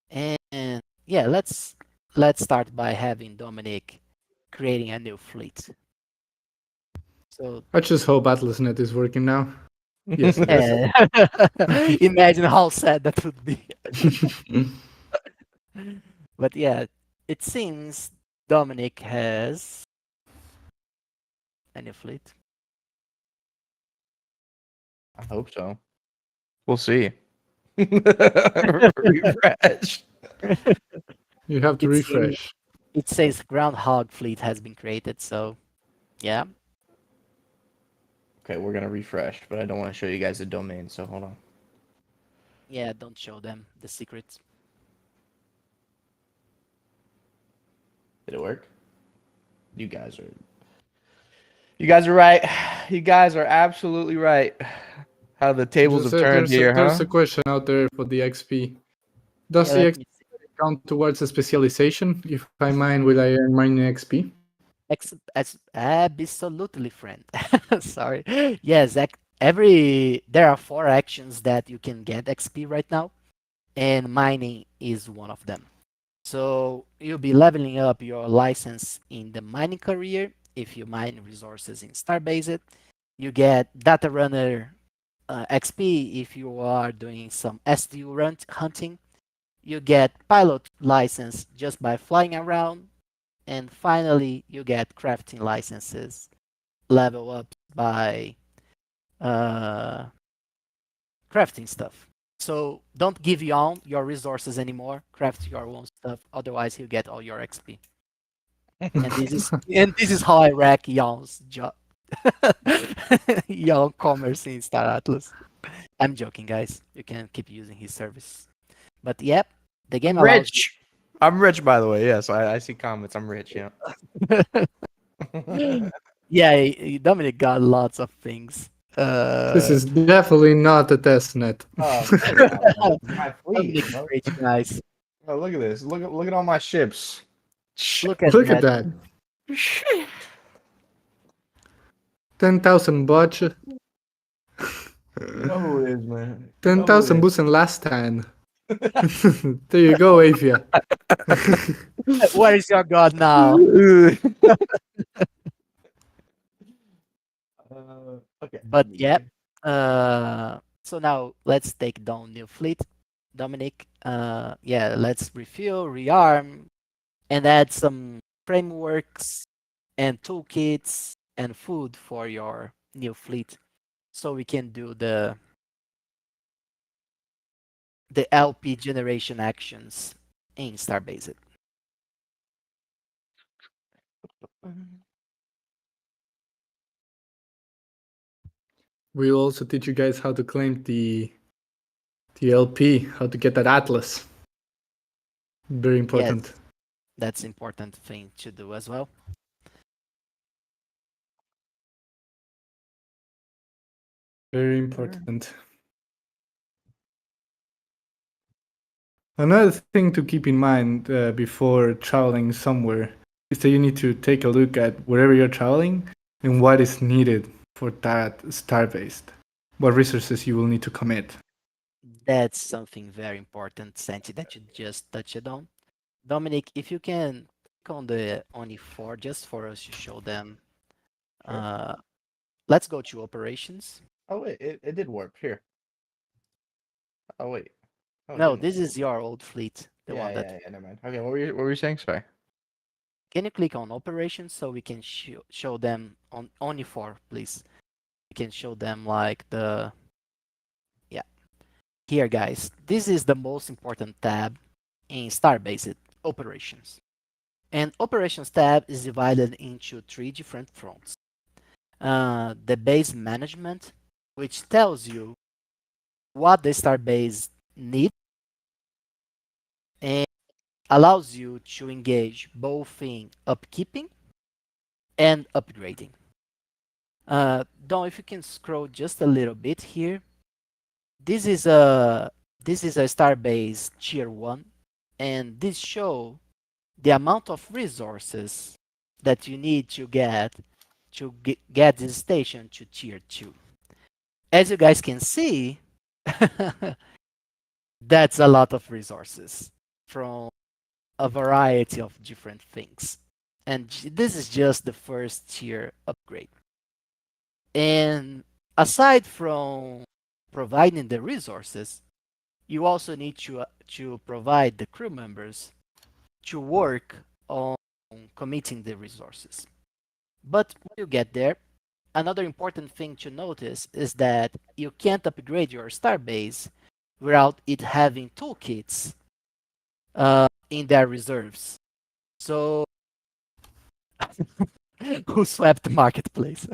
Speaker 3: And yeah, let's start by having Dominic creating a new fleet. So
Speaker 2: I just hope AtlasNet is working now. Yes, it is.
Speaker 3: imagine how sad that would be. But yeah, it seems Dominic has a new fleet.
Speaker 1: I hope so. We'll see. Refresh.
Speaker 2: You have to
Speaker 3: It seems
Speaker 2: refresh.
Speaker 3: it says Groundhog fleet has been created. So yeah,
Speaker 1: Okay, we're gonna refresh, but I don't want to show you guys the domain, so hold on.
Speaker 3: yeah. Don't show them the secrets.
Speaker 1: Did it work? You guys are right. You guys are absolutely right. How the tables have
Speaker 2: Jose,
Speaker 1: turned here,
Speaker 2: there's
Speaker 1: huh?
Speaker 2: a question out there for the XP. Does
Speaker 3: Yeah,
Speaker 2: the
Speaker 3: let
Speaker 2: XP
Speaker 3: me see.
Speaker 2: count towards a specialization? If I mine, will I earn mining XP?
Speaker 3: Absolutely, friend. Sorry. Yes, every there are 4 actions that you can get XP right now, and mining is one of them. So you'll be leveling up your license in the mining career if you mine resources in Starbased. You get data runner XP if you are doing some SDU hunting. You get pilot license just by flying around. And finally, you get crafting licenses level up by uh, crafting stuff. So don't give Yon your resources anymore. Craft your own stuff. Otherwise, he'll get all your XP. And this is how I rack Yon's job. Yon commerce in Star Atlas. I'm joking, guys. You can keep using his service. But yep, the game
Speaker 1: I'm
Speaker 3: allows you.
Speaker 1: rich. I'm rich, by the way. Yes, I see comments. I'm rich. Yeah.
Speaker 3: Yeah, Dominic got lots of things.
Speaker 2: This
Speaker 3: Uh,
Speaker 2: is definitely not a test net.
Speaker 1: Oh come on, man. This is my fleet,
Speaker 3: Dominic is
Speaker 1: bro.
Speaker 3: rich, guys.
Speaker 1: Oh, look at this. Look at all my ships.
Speaker 3: Look at
Speaker 2: Look at
Speaker 3: that.
Speaker 2: that. 10,000 botch,
Speaker 1: You know who it is, man. You know who
Speaker 2: 10,000
Speaker 1: it
Speaker 2: boost and last time. There you go, Avia.
Speaker 3: Where is your god now?
Speaker 1: is. Okay.
Speaker 3: But yep. So now let's take down new fleet, Dominic. Yeah, let's refuel, rearm, and add some frameworks and toolkits and food for your new fleet, so we can do the LP generation actions in Starbase.
Speaker 2: We'll also teach you guys how to claim the LP, how to get that Atlas. Very
Speaker 3: Yes,
Speaker 2: important.
Speaker 3: that's important thing to do as well.
Speaker 2: Very important. Another thing to keep in mind before traveling somewhere is that you need to take a look at wherever you're traveling and what is needed for that star-based. What resources you will need to commit.
Speaker 3: That's something very important, Santi, that you just touched on. Dominic, if you can click on the only four just for us to show them.
Speaker 1: Sure.
Speaker 3: Let's go to operations.
Speaker 1: Oh wait, it did work here. Oh wait. Oh, it
Speaker 3: No,
Speaker 1: didn't.
Speaker 3: this is your old fleet, the
Speaker 1: Yeah,
Speaker 3: one that.
Speaker 1: yeah, yeah. Never mind. Okay, what were you saying? Sorry.
Speaker 3: Can you click on operations so we can show them on only four, please? We can show them like the. Yeah, here, guys. This is the most important tab in Starbase operations. And operations tab is divided into three different fronts. The base management, which tells you what the Starbase needs and allows you to engage both in upkeeping and upgrading. Don, if you can scroll just a little bit here, this is a Starbase tier 1, and this show the amount of resources that you need to get this station to tier 2. As you guys can see, that's a lot of resources from a variety of different things. And this is just the first tier upgrade. And aside from providing the resources, you also need to provide the crew members to work on committing the resources. But when you get there, another important thing to notice is that you can't upgrade your starbase without it having toolkits in their reserves. So, who swept the marketplace?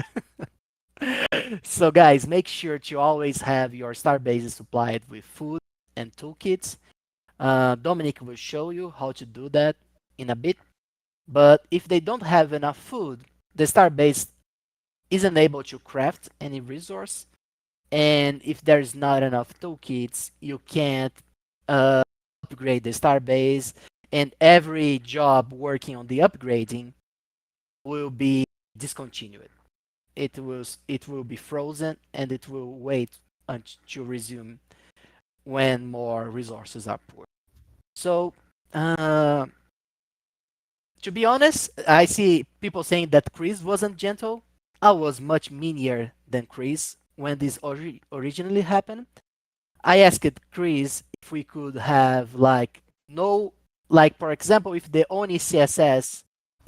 Speaker 3: So, guys, make sure to always have your starbase supplied with food and toolkits. Dominic will show you how to do that in a bit. But if they don't have enough food, the starbase isn't able to craft any resource. And if there's not enough toolkits, you can't upgrade the starbase. And every job working on the upgrading will be discontinued. It will be frozen and it will wait to resume when more resources are poured. So, to be honest, I see people saying that Chris wasn't gentle. I was much meaner than Chris when this originally happened. I asked Chris if we could have like no, like for example, if the Oni CSS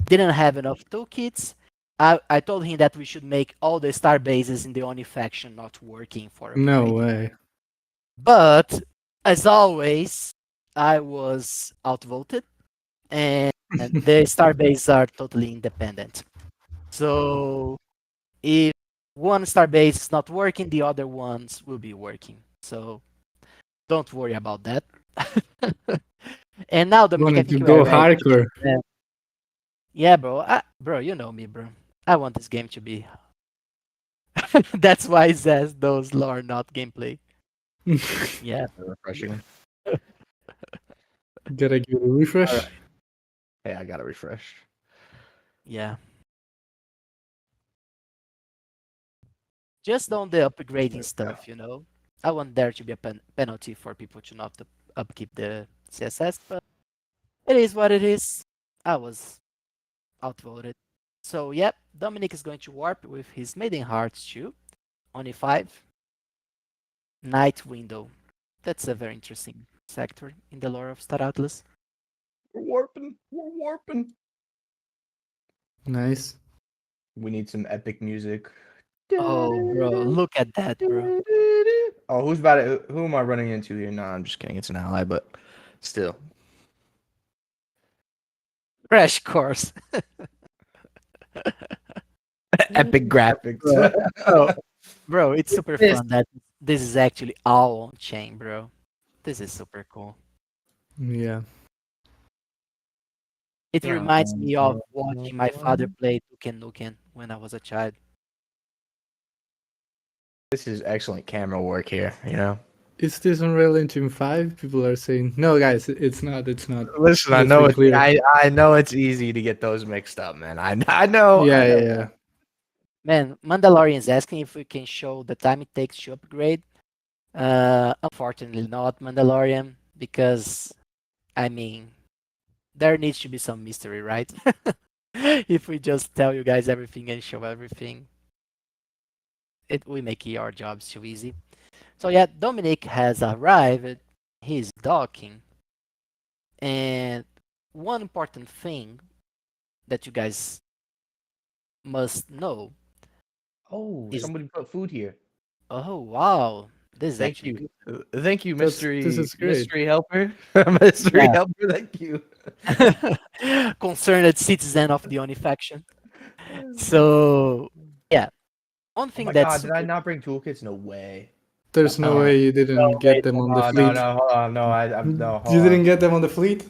Speaker 3: didn't have enough toolkits, I told him that we should make all the star bases in the Oni faction not working for
Speaker 2: No
Speaker 3: upgrading.
Speaker 2: way.
Speaker 3: But as always, I was outvoted, and the starbase are totally independent. So if one starbase is not working, the other ones will be working. So don't worry about that. And now, Dominic, I
Speaker 2: Wanted
Speaker 3: think
Speaker 2: to
Speaker 3: you are
Speaker 2: go
Speaker 3: ready.
Speaker 2: hardcore.
Speaker 3: Yeah, bro. Bro, you know me, bro. I want this game to be. That's why it says those are not gameplay. Yeah.
Speaker 1: Refreshing.
Speaker 2: Gotta give it a
Speaker 3: All
Speaker 2: refresh.
Speaker 3: right.
Speaker 1: Hey, I got to refresh.
Speaker 3: Yeah. Just on the upgrading stuff, I want there to be a penalty for people to not upkeep the CSS, but it is what it is. I was outvoted. So, yep, Dominic is going to warp with his Maiden Hearts too. Only 5. Night Window. That's a very interesting sector in the lore of Star Atlas.
Speaker 1: We're warping. We're warping.
Speaker 2: Nice.
Speaker 1: We need some epic music.
Speaker 3: Oh, bro, look at that, bro.
Speaker 1: Oh, who's about it? Who am I running into here? No, I'm just kidding. It's an ally, but still.
Speaker 3: Crash course.
Speaker 1: Epic graphics.
Speaker 3: Bro, bro, bro, it's super
Speaker 1: This-
Speaker 3: fun that this is actually all on chain, bro. This is super cool.
Speaker 2: Yeah.
Speaker 3: It reminds me of watching my father play Duken Nukem when I was a child.
Speaker 1: This is excellent camera work here, you know?
Speaker 2: Is this Unreal Engine 5? People are saying, no, guys, it's not. It's not.
Speaker 1: Listen, I
Speaker 2: Let's
Speaker 1: know
Speaker 2: be
Speaker 1: it's
Speaker 2: clear.
Speaker 1: I know it's easy to get those mixed up, man. I know.
Speaker 2: Yeah,
Speaker 1: I know.
Speaker 2: yeah, yeah.
Speaker 3: Man, Mandalorian is asking if we can show the time it takes to upgrade. Unfortunately not Mandalorian, because I mean there needs to be some mystery, right? If we just tell you guys everything and show everything, it will make your jobs too easy. So yeah, Dominic has arrived. He's docking, and one important thing that you guys must know
Speaker 1: Oh,
Speaker 3: is,
Speaker 1: somebody put food here.
Speaker 3: oh wow, this is
Speaker 1: Thank
Speaker 3: actually
Speaker 1: you. Thank you,
Speaker 2: This is great.
Speaker 1: mystery helper. Mystery
Speaker 3: Yeah.
Speaker 1: helper, thank you.
Speaker 3: good. Concerned citizen of the Oni faction. So yeah, one
Speaker 1: Oh
Speaker 3: thing
Speaker 1: my
Speaker 3: that's
Speaker 1: god, did I
Speaker 3: super.
Speaker 1: not bring toolkits? No way.
Speaker 2: There's no
Speaker 3: Yeah.
Speaker 2: way you didn't
Speaker 3: No,
Speaker 2: get
Speaker 3: wait,
Speaker 2: them on the
Speaker 1: Oh
Speaker 2: fleet.
Speaker 1: no, hold on, no, no, hold
Speaker 2: You didn't
Speaker 1: on.
Speaker 2: get them on the fleet?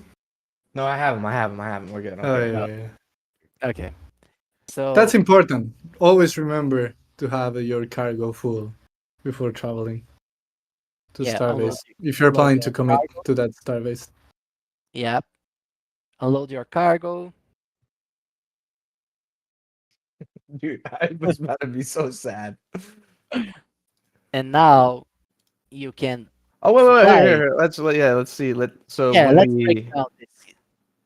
Speaker 1: No, I have them, I have them, I have them. We're good.
Speaker 2: Oh,
Speaker 1: Okay.
Speaker 2: yeah, yeah.
Speaker 3: Okay. So
Speaker 2: That's important. Always remember to have your cargo full before traveling to
Speaker 3: yeah, unload,
Speaker 2: Starbase. If you're
Speaker 3: unload
Speaker 2: planning
Speaker 3: your
Speaker 2: to commit
Speaker 3: cargo.
Speaker 2: to that Starbase.
Speaker 3: Yeah, unload your cargo.
Speaker 1: Dude, I was about to be so sad.
Speaker 3: And now you can
Speaker 1: Oh wait,
Speaker 3: supply.
Speaker 1: here. Let's see. So
Speaker 3: Yeah,
Speaker 1: when
Speaker 3: let's break
Speaker 1: we
Speaker 3: down this.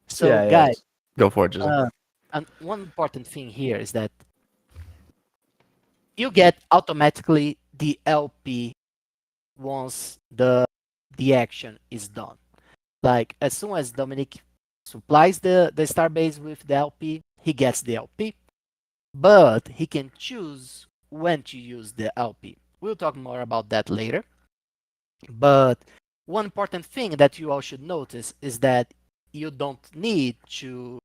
Speaker 3: So,
Speaker 1: yeah,
Speaker 3: guys,
Speaker 1: go for it, Jizzle.
Speaker 3: and one important thing here is that you get automatically the LP once the action is done. Like as soon as Dominic supplies the Starbase with the LP, he gets the LP, but he can choose when to use the LP. We'll talk more about that later. But one important thing that you all should notice is that you don't need to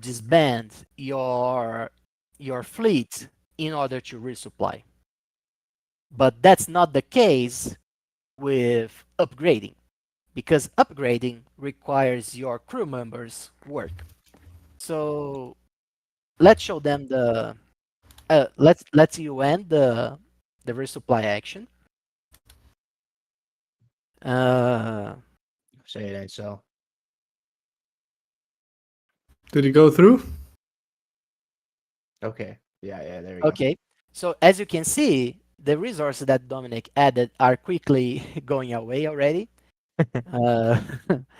Speaker 3: disband your fleet in order to resupply. But that's not the case with upgrading, because upgrading requires your crew members work. So let's show them the let's you end the resupply action. Uh,
Speaker 1: Say it ain't so.
Speaker 2: Did it go through?
Speaker 1: Okay. Yeah, there we go.
Speaker 3: okay. So as you can see, the resources that Dominic added are quickly going away already. Uh,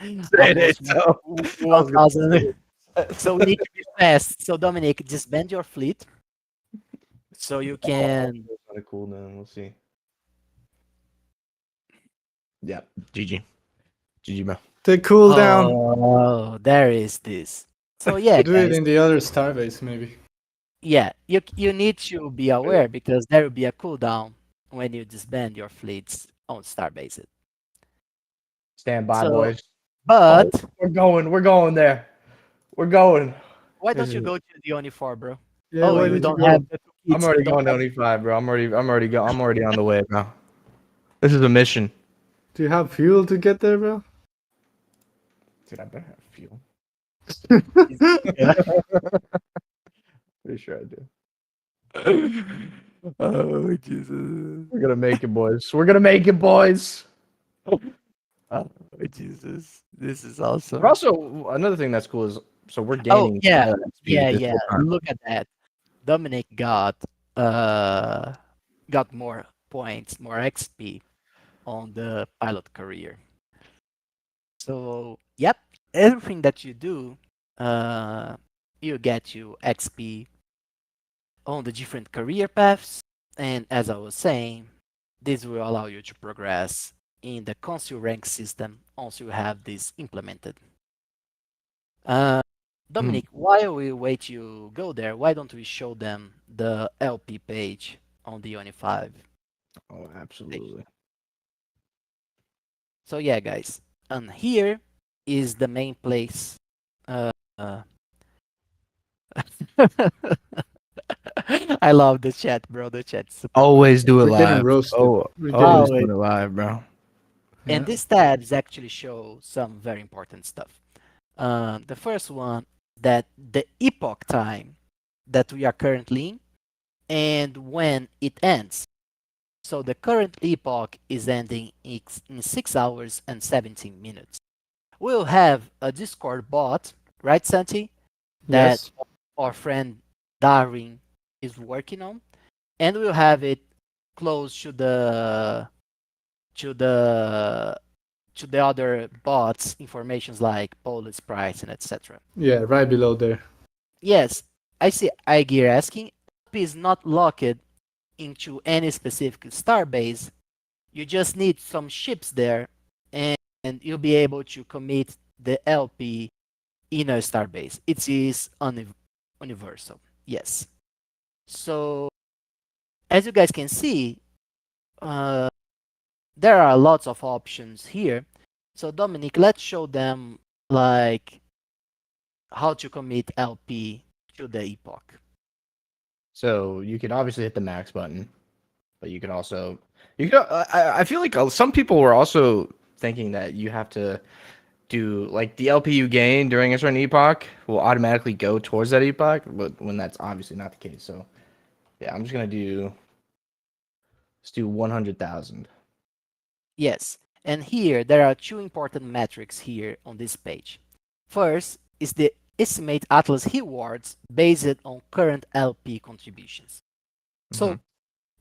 Speaker 1: Say it ain't
Speaker 3: almost
Speaker 1: so.
Speaker 3: 1,000. So we need to be fast. So Dominic, disband your fleet so you can.
Speaker 1: Kind of cool then. We'll see. Yeah. GG. GG, bro.
Speaker 2: The cooldown.
Speaker 3: Oh, there is this. So yeah,
Speaker 2: Do it
Speaker 3: guys.
Speaker 2: in the other Starbase, maybe.
Speaker 3: Yeah, you need to be aware because there will be a cooldown when you disband your fleets on Starbase.
Speaker 1: Stand by,
Speaker 3: So,
Speaker 1: boys.
Speaker 3: but
Speaker 1: We're going there. We're going.
Speaker 3: why don't you go to the Oni 4, bro?
Speaker 2: Yeah,
Speaker 3: Oh,
Speaker 2: why
Speaker 3: you
Speaker 2: did you
Speaker 3: don't
Speaker 2: go?
Speaker 3: have the two
Speaker 1: I'm
Speaker 3: kits.
Speaker 1: already
Speaker 3: You don't
Speaker 1: going to
Speaker 3: have.
Speaker 1: only 5, bro. I'm already on the way, bro. This is a mission.
Speaker 2: Do you have fuel to get there, bro?
Speaker 1: Dude, I better have fuel.
Speaker 3: Yeah.
Speaker 1: Pretty sure I do.
Speaker 3: Oh Jesus!
Speaker 1: We're gonna make it, boys. We're gonna make it, boys.
Speaker 3: Oh Jesus! This is
Speaker 1: But
Speaker 3: awesome.
Speaker 1: also, another thing that's cool is so we're
Speaker 3: Oh
Speaker 1: gaining
Speaker 3: yeah,
Speaker 1: pilot
Speaker 3: yeah,
Speaker 1: speed this
Speaker 3: yeah.
Speaker 1: whole time.
Speaker 3: Look at that. Dominic uh got more points, more XP on the pilot career. So yep, everything that you do, uh, you get you XP on the different career paths. And as I was saying, this will allow you to progress in the consul rank system once you have this implemented. Uh,
Speaker 1: Mhm.
Speaker 3: Dominic, while we wait you go there, why don't we show them the LP page on the Uni5
Speaker 1: Oh,
Speaker 3: page?
Speaker 1: absolutely.
Speaker 3: So yeah, guys, and here is the main place. Uh, I love the chat, bro. The chat's super funny.
Speaker 1: Always do it
Speaker 2: We're getting
Speaker 1: live.
Speaker 2: roasted.
Speaker 1: Oh,
Speaker 2: We're getting
Speaker 1: always do
Speaker 3: Always.
Speaker 1: it live, bro.
Speaker 3: And
Speaker 2: yeah.
Speaker 3: these tabs actually show some very important stuff. The first one, that the epoch time that we are currently in and when it ends. So the current epoch is ending in 6 hours and 17 minutes. We'll have a Discord bot, right, Santi, that
Speaker 2: Yes.
Speaker 3: our friend Darwin is working on, and we'll have it close to the to the other bots informations like Polish price and etc.
Speaker 2: Yeah, right below there.
Speaker 3: Yes, I see Igir asking, LP is not locked into any specific star base. You just need some ships there, and you'll be able to commit the LP in a star base. It is universal. Yes. So as you guys can see, uh, there are lots of options here. So Dominic, let's show them like how to commit LP to the epoch.
Speaker 1: So you can obviously hit the max button, but you can also you can. I feel like some people were also thinking that you have to do like the LP you gain during a certain epoch will automatically go towards that epoch, but when that's obviously not the case. So yeah, I'm just gonna do let's do 100,000.
Speaker 3: Yes, and here there are two important metrics here on this page. First is the estimate Atlas rewards based on current LP contributions.
Speaker 1: Mm-hmm.
Speaker 3: So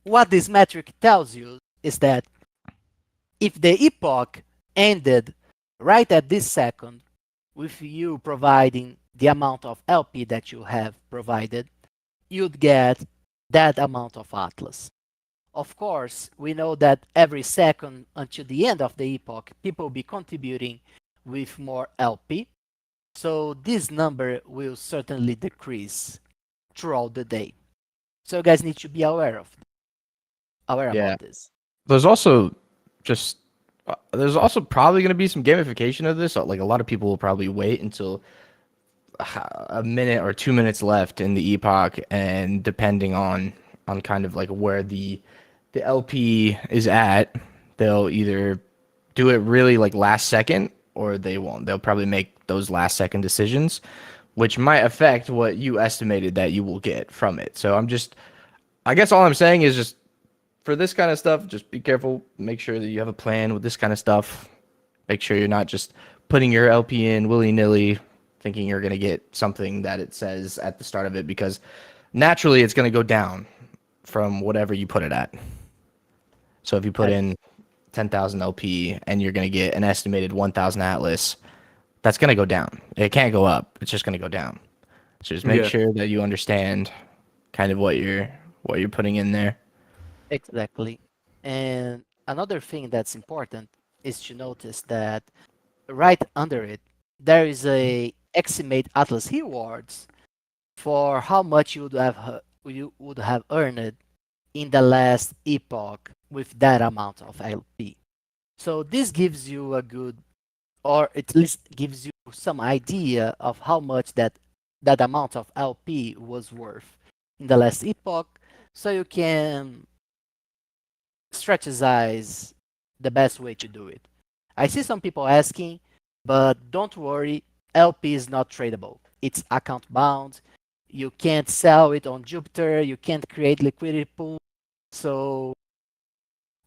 Speaker 3: what this metric tells you is that if the epoch ended right at this second with you providing the amount of LP that you have provided, you'd get that amount of Atlas. Of course, we know that every second until the end of the epoch, people will be contributing with more LP. So this number will certainly decrease throughout the day. So you guys need to be aware
Speaker 1: Yeah.
Speaker 3: about this.
Speaker 1: There's also just there's also probably going to be some gamification of this. Like a lot of people will probably wait until a minute or 2 minutes left in the epoch, and depending on kind of like where the LP is at, they'll either do it really like last second or they won't. They'll probably make those last second decisions, which might affect what you estimated that you will get from it. So I guess all I'm saying is just for this kind of stuff, just be careful. Make sure that you have a plan with this kind of stuff. Make sure you're not just putting your LP in willy nilly, thinking you're going to get something that it says at the start of it, because naturally it's going to go down from whatever you put it at. So if you put
Speaker 3: Yes,
Speaker 1: in 10,000 LP and you're going to get an estimated 1,000 Atlas, that's going to go down. It can't go up. It's just going to go down. So just make
Speaker 2: Yeah.
Speaker 1: sure that you understand kind of what you're putting in there.
Speaker 3: exactly. And another thing that's important is to notice that right under it, there is a estimate Atlas rewards for how much you would have earned in the last epoch with that amount of LP. So this gives you a good, or at least gives you some idea of how much that amount of LP was worth in the last epoch, so you can strategize the best way to do it. I see some people asking, but don't worry, LP is not tradable. It's account bound. You can't sell it on Jupiter. You can't create liquidity pool. So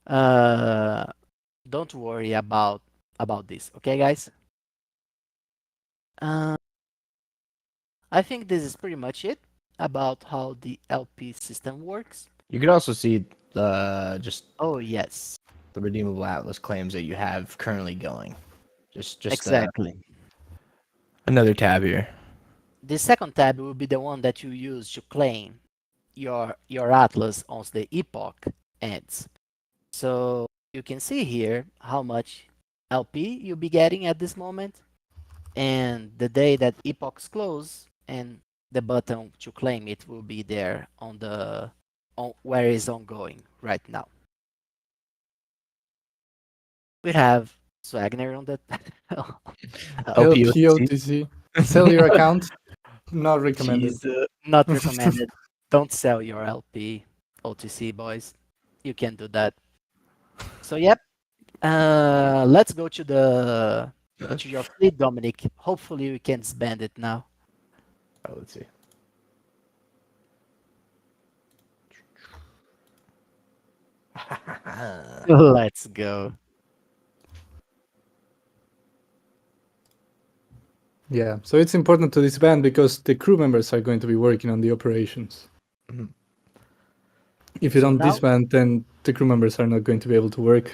Speaker 3: uh, don't worry about this. Okay, guys. Uh, I think this is pretty much it about how the LP system works.
Speaker 1: You can also see just
Speaker 3: Oh yes,
Speaker 1: the redeemable Atlas claims that you have currently going. Just
Speaker 3: exactly.
Speaker 1: another tab here.
Speaker 3: The second tab will be the one that you use to claim your Atlas once the epoch ends. So you can see here how much LP you'll be getting at this moment, and the day that epochs close, and the button to claim it will be there on where it's ongoing right now. We have Swagner on the
Speaker 1: LPOTC.
Speaker 2: LPOTC. Sell your account. Not recommended.
Speaker 3: Jeez, not recommended. Don't sell your LP OTC, boys. You can do that. So yep. Let's go to your fleet, Dominic. Hopefully we can spend it now.
Speaker 1: Oh, let's see.
Speaker 3: Let's go.
Speaker 2: Yeah, so it's important to disband because the crew members are going to be working on the operations.
Speaker 1: Mhm.
Speaker 2: If you
Speaker 3: So
Speaker 2: don't
Speaker 3: now,
Speaker 2: disband, then the crew members are not going to be able to work.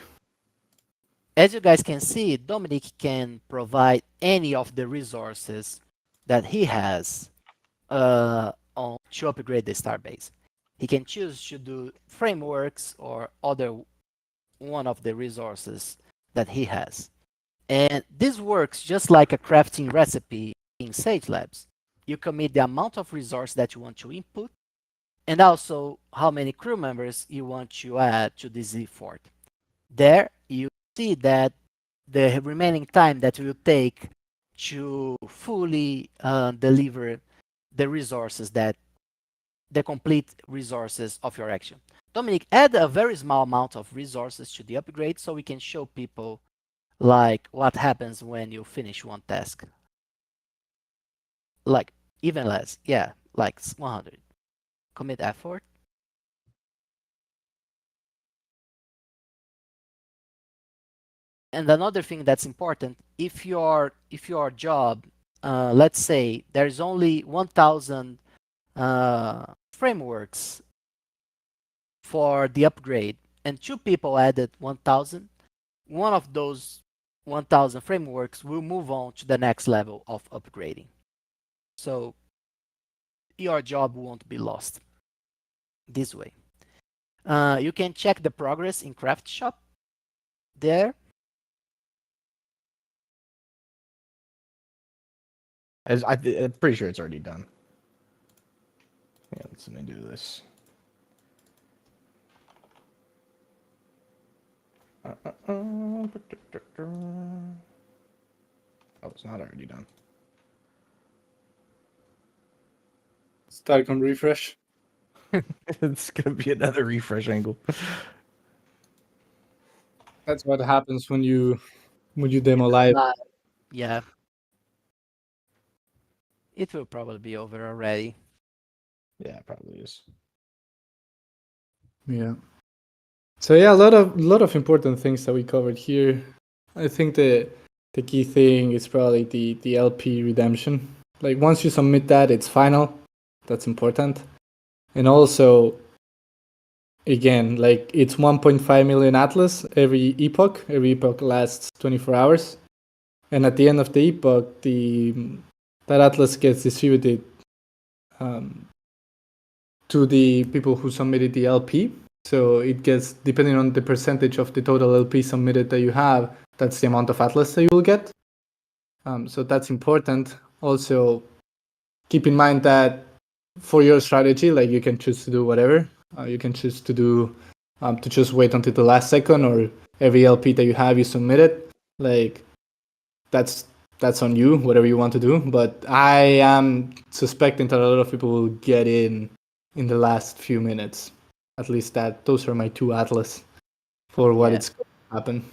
Speaker 3: as you guys can see, Dominic can provide any of the resources that he has on to upgrade the starbase. He can choose to do frameworks or other one of the resources that he has. And this works just like a crafting recipe in Sage Labs. You commit the amount of resource that you want to input and also how many crew members you want to add to this effort. There you see that the remaining time that will take to fully deliver the resources that the complete resources of your action. Dominic, add a very small amount of resources to the upgrade so we can show people like what happens when you finish one task. Like even less, yeah, like 100. Commit effort. And another thing that's important, if your job, let's say there's only 1,000 frameworks for the upgrade, and two people added 1,000, one of those 1,000 frameworks will move on to the next level of upgrading. So your job won't be lost this way. You can check the progress in Craft Shop there.
Speaker 1: I'm pretty sure it's already done. Yeah, let me do this. Oh, it's not already done.
Speaker 2: Start on refresh.
Speaker 1: It's gonna be another refresh angle.
Speaker 2: That's what happens when you demo live.
Speaker 3: Yeah. It will probably be over already.
Speaker 1: Yeah, it probably is.
Speaker 2: Yeah. So yeah, a lot of important things that we covered here. I think the key thing is probably the LP redemption. Like once you submit that, it's final. That's important. And also, again, like it's 1.5 million Atlas every epoch. Every epoch lasts 24 hours. And at the end of the epoch, that Atlas gets distributed to the people who submitted the LP. So it gets, depending on the percentage of the total LP submitted that you have, that's the amount of Atlas that you will get. So that's important. Also, keep in mind that for your strategy, like you can choose to do whatever. You can choose to do to just wait until the last second, or every LP that you have, you submit it. Like that's on you, whatever you want to do. But I am suspecting that a lot of people will get in the last few minutes. At least those are my two Atlas for what
Speaker 3: Yeah.
Speaker 2: it's going to happen.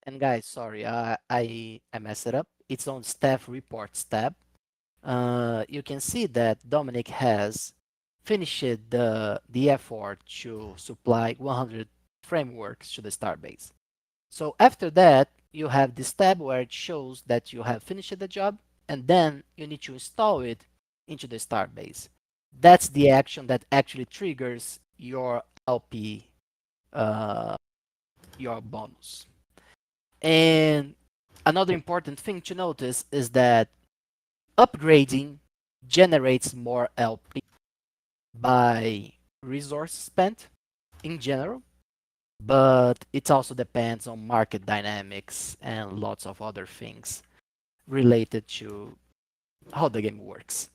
Speaker 3: And guys, sorry, I messed it up. It's on staff reports tab. You can see that Dominic has finished the effort to supply 100 frameworks to the Starbase. So after that, you have this tab where it shows that you have finished the job, and then you need to install it into the Starbase. That's the action that actually triggers your LP, uh, your bonus. And another important thing to notice is that upgrading generates more LP by resource spent in general, but it also depends on market dynamics and lots of other things related to how the game works.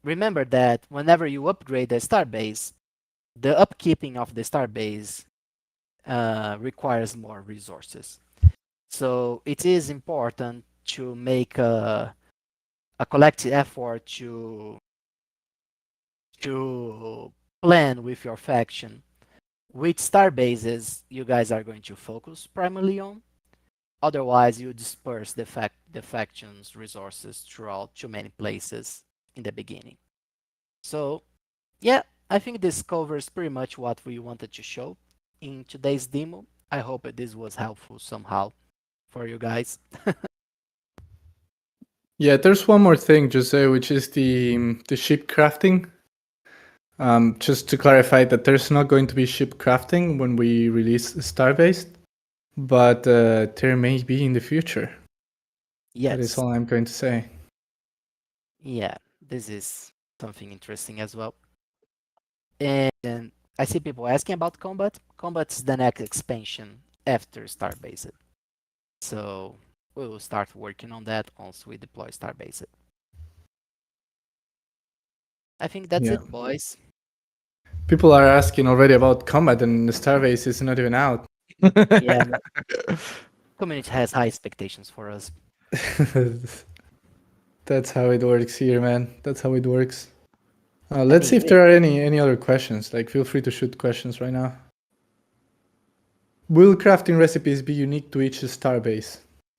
Speaker 3: Remember that whenever you upgrade the starbase, the upkeeping of the starbase requires more resources. So it is important to make a collective effort to plan with your faction which star bases you guys are going to focus primarily on. Otherwise, you disperse the faction's resources throughout too many places in the beginning. So, yeah, I think this covers pretty much what we wanted to show in today's demo. I hope this was helpful somehow for you guys.
Speaker 2: Yeah, there's one more thing, Jose, which is the ship crafting. Just to clarify that there's not going to be ship crafting when we release Starbase, but there may be in the future. That is
Speaker 3: Yes,
Speaker 2: all I'm going to say.
Speaker 3: yeah, this is something interesting as well. And I see people asking about combat. Combat is the next expansion after Starbase. So we will start working on that once we deploy Starbase. I think that's
Speaker 2: Yeah.
Speaker 3: it, boys.
Speaker 2: People are asking already about combat, and the Starbase is not even out.
Speaker 3: Yeah, community has high expectations for us.
Speaker 2: That's how it works here, man. That's how it works.
Speaker 3: I
Speaker 2: Let's see
Speaker 3: mean,
Speaker 2: if there are any other questions. Like, feel free to shoot questions right now. Will crafting recipes be unique to each Starbase?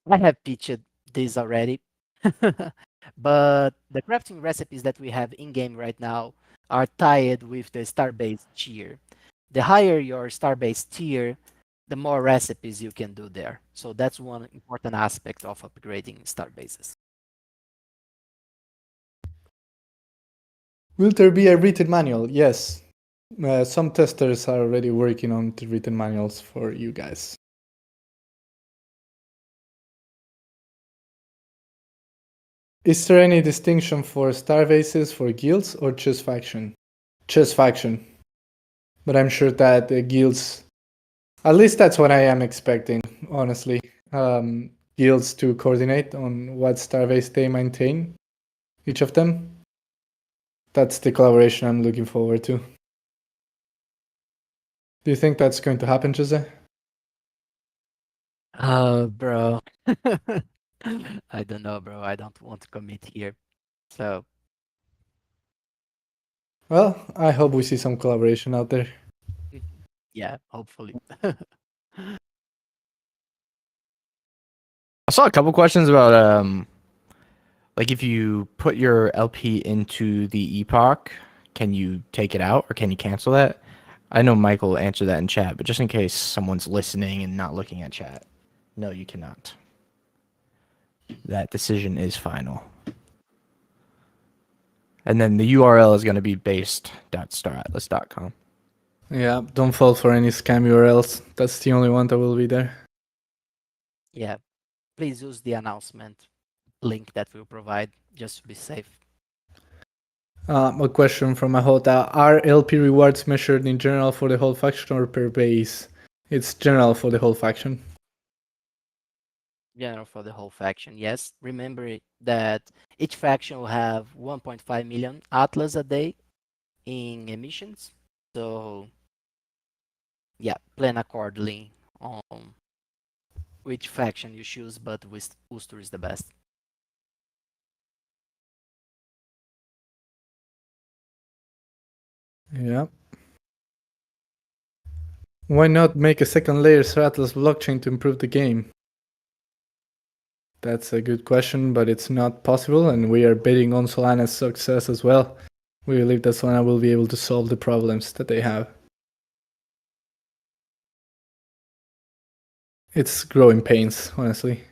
Speaker 3: I have pitched this already, but the crafting recipes that we have in game right now are tied with the Starbase tier. The higher your Starbase tier, the more recipes you can do there. So that's one important aspect of upgrading Starbases.
Speaker 2: Will there be a written manual? Yes. Some testers are already working on the written manuals for you guys. Is there any distinction for Starbases for guilds or just faction? Just faction. But I'm sure that the guilds, at least that's what I am expecting, honestly. Guilds to coordinate on what Starbase they maintain, each of them. That's the collaboration I'm looking forward to. Do you think that's going to happen, Jose?
Speaker 3: Oh, bro. I don't know, bro. I don't want to commit here. So,
Speaker 2: Well, I hope we see some collaboration out there.
Speaker 3: yeah, hopefully.
Speaker 1: I saw a couple questions about like if you put your LP into the epoch, can you take it out or can you cancel that? I know Michael answered that in chat, but just in case someone's listening and not looking at chat, no, you cannot. That decision is final. And then the URL is going to be base.staratlas.com.
Speaker 2: Yeah, don't fall for any scam URLs. That's the only one that will be there.
Speaker 3: Yeah, please use the announcement link that we'll provide just to be safe.
Speaker 2: A question from Mahota. Are LP rewards measured in general for the whole faction or per base? It's general for the whole faction.
Speaker 3: General for the whole faction, yes. Remember that each faction will have 1.5 million Atlas a day in emissions. So, yeah, plan accordingly on which faction you choose, but Worcester is the best.
Speaker 2: Yeah. Why not make a second layer for Atlas blockchain to improve the game? That's a good question, but it's not possible, and we are betting on Solana's success as well. We believe that Solana will be able to solve the problems that they have. It's growing pains, honestly.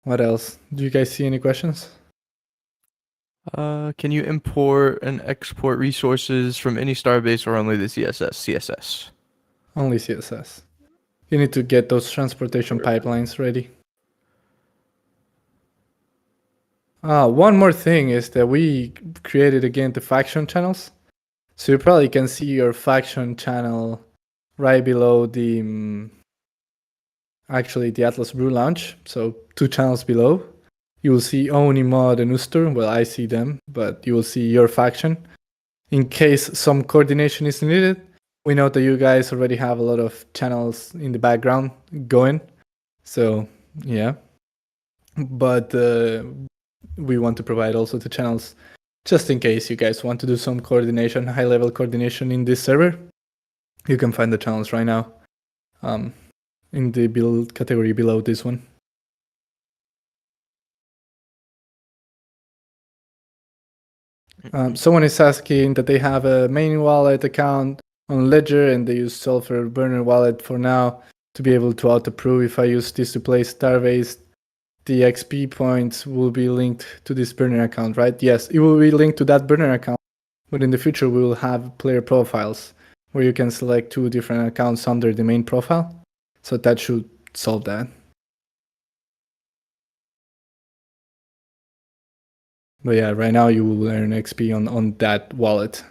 Speaker 2: What else? Do you guys see any questions?
Speaker 1: Can you import and export resources from any Starbase or only the CSS?
Speaker 2: Only CSS. You need to get those transportation pipelines ready. One more thing is that we created again the faction channels. So you probably can see your faction channel right below the actually the Atlas Brew launch. So 2 channels below. You will see Oni, Mod, and Ustur. Well, I see them, but you will see your faction. In case some coordination is needed, we know that you guys already have a lot of channels in the background going. So, yeah. But we want to provide also the channels just in case you guys want to do some coordination, high level coordination in this server. You can find the channels right now in the build category below this one. Someone is asking that they have a main wallet account on Ledger and they use Sulfur Burner wallet for now to be able to auto-approve. If I use this to play Starbase, the XP points will be linked to this burner account, right? Yes, it will be linked to that burner account, but in the future we will have player profiles where you can select 2 different accounts under the main profile. So that should solve that. But yeah, right now you will earn XP on that wallet.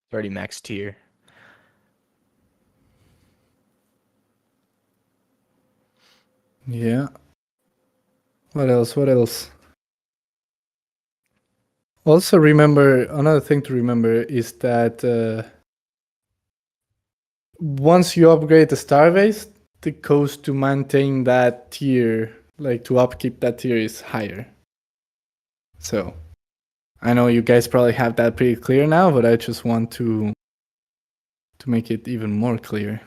Speaker 1: It's already max tier.
Speaker 2: Yeah. What else? What else? Also remember, another thing to remember is that once you upgrade the Starbase, the cost to maintain that tier, like to upkeep that tier, is higher. So I know you guys probably have that pretty clear now, but I just want to make it even more clear.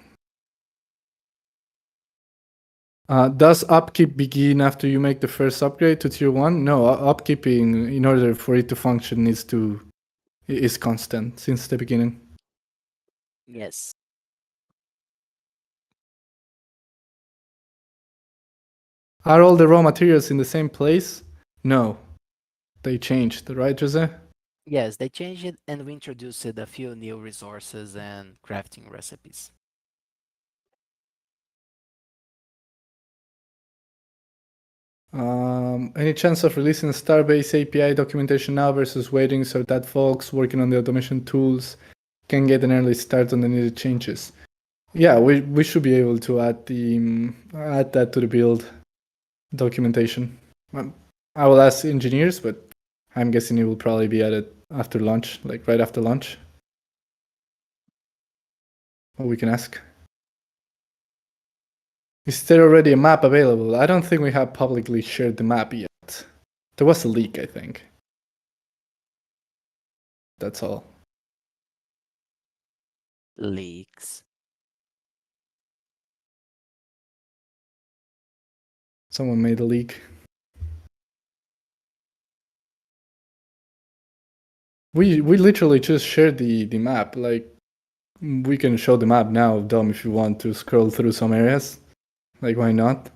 Speaker 2: Does upkeep begin after you make the first upgrade to tier 1? No, upkeeping, in order for it to function, is constant since the beginning.
Speaker 3: Yes.
Speaker 2: Are all the raw materials in the same place? No. They changed, right, Jose?
Speaker 3: Yes, they changed it and we introduced a few new resources and crafting recipes.
Speaker 2: Any chance of releasing Starbase API documentation now versus waiting so that folks working on the automation tools can get an early start on the needed changes? Yeah, we should be able to add that to the build documentation. I will ask engineers, but I'm guessing it will probably be added after launch, like right after launch. Or we can ask. Is there already a map available? I don't think we have publicly shared the map yet. There was a leak, I think. That's all.
Speaker 3: Leaks.
Speaker 2: Someone made a leak. We literally just shared the map. Like, we can show the map now, Dom, if you want to scroll through some areas. Like, why not?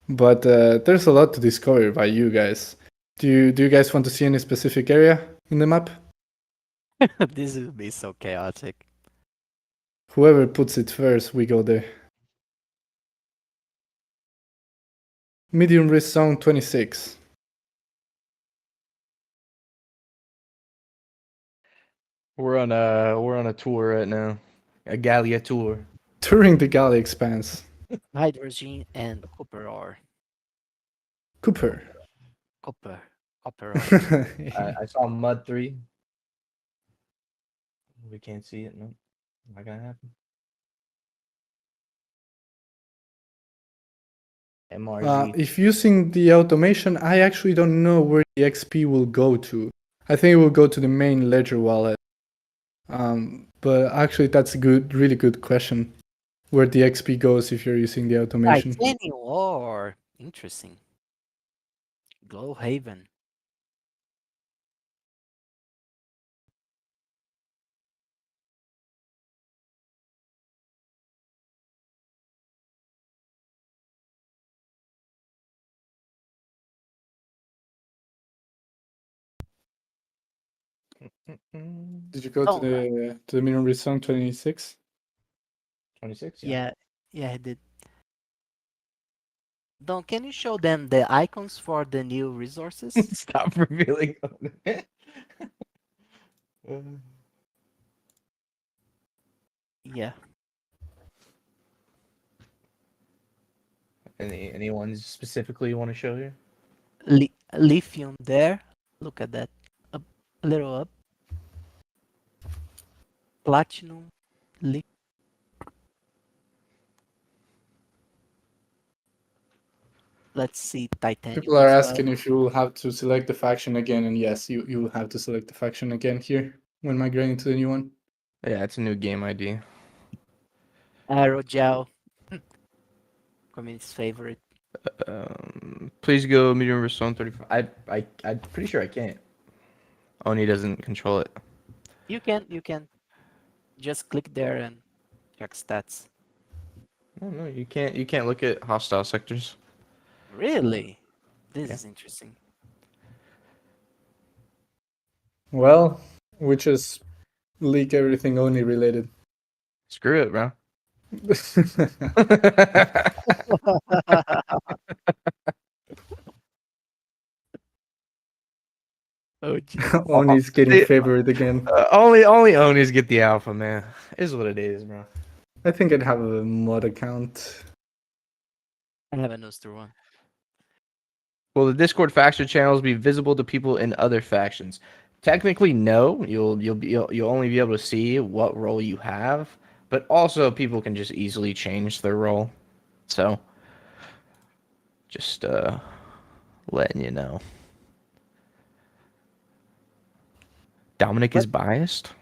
Speaker 2: But there's a lot to discover by you guys. Do you guys want to see any specific area in the map?
Speaker 3: This would be so chaotic.
Speaker 2: Whoever puts it first, we go there. Medium risk zone 26.
Speaker 1: We're on a tour right now, a Gallia tour.
Speaker 2: During the Galley expanse.
Speaker 3: Hydrogen and copper ore.
Speaker 2: Cooper.
Speaker 3: Copper. Copper ore.
Speaker 1: I saw Mud 3. We can't see it. No, not gonna happen. MRG.
Speaker 2: If using the automation, I actually don't know where the XP will go to. I think it will go to the main ledger wallet. But actually, that's a really good question. Where the XP goes if you're using the automation.
Speaker 3: Titanium ore. Interesting. Glowhaven.
Speaker 2: Did you go
Speaker 3: Oh,
Speaker 2: to the minimum song 26?
Speaker 1: 26.
Speaker 3: yeah. Yeah, I did. Don, can you show them the icons for the new resources?
Speaker 1: Stop revealing.
Speaker 3: Yeah.
Speaker 1: Any ones specifically you want to show here?
Speaker 3: Lithium there. Look at that. Up, a little up. Platinum. Li Let's see titanium
Speaker 2: People are
Speaker 3: as well.
Speaker 2: asking if you will have to select the faction again, and yes, you will have to select the faction again here when migrating to the new one.
Speaker 1: Yeah, it's a new game ID.
Speaker 3: Aerogel. Community's favorite.
Speaker 1: Please go medium redstone 35. I'm pretty sure I can't. Oni doesn't control it.
Speaker 3: You can just click there and check stats.
Speaker 1: Oh no, you can't. You can't look at hostile sectors.
Speaker 3: Really? This
Speaker 1: Yeah.
Speaker 3: is interesting.
Speaker 2: Well, we just leak everything only related.
Speaker 1: Screw it, bro.
Speaker 3: Oh, jeez.
Speaker 2: Only's getting
Speaker 1: See,
Speaker 2: favored again.
Speaker 1: only Onis get the alpha, man. Is what it is, bro.
Speaker 2: I think I'd have a mod account.
Speaker 3: I have a Nooster one.
Speaker 1: Will the Discord faction channels be visible to people in other factions? Technically, no. You'll only be able to see what role you have, but also people can just easily change their role. So, just letting you know. Dominic is biased.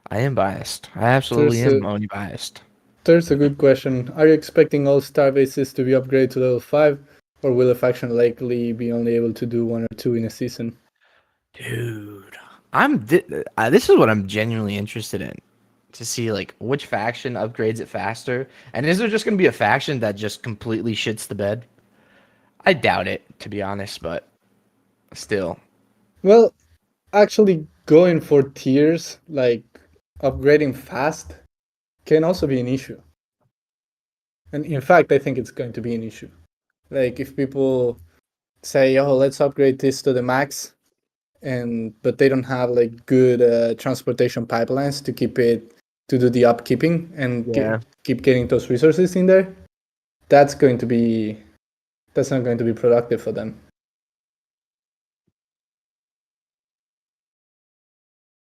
Speaker 1: I am biased. I absolutely
Speaker 2: There's
Speaker 1: am
Speaker 2: a
Speaker 1: only biased.
Speaker 2: there's a good question. Are you expecting all star bases to be upgraded to level 5, or will a faction likely be only able to do 1 or 2 in a season?
Speaker 1: Dude, this is what I'm genuinely interested in, to see like which faction upgrades it faster, and is there just gonna be a faction that just completely shits the bed? I doubt it, to be honest, but still.
Speaker 2: Well, actually going for tiers, like upgrading fast, can also be an issue. And in fact, I think it's going to be an issue. Like if people say, "Oh, let's upgrade this to the max," but they don't have like good transportation pipelines to keep it to do the upkeeping and
Speaker 1: Yeah.
Speaker 2: keep getting those resources in there, that's not going to be productive for them.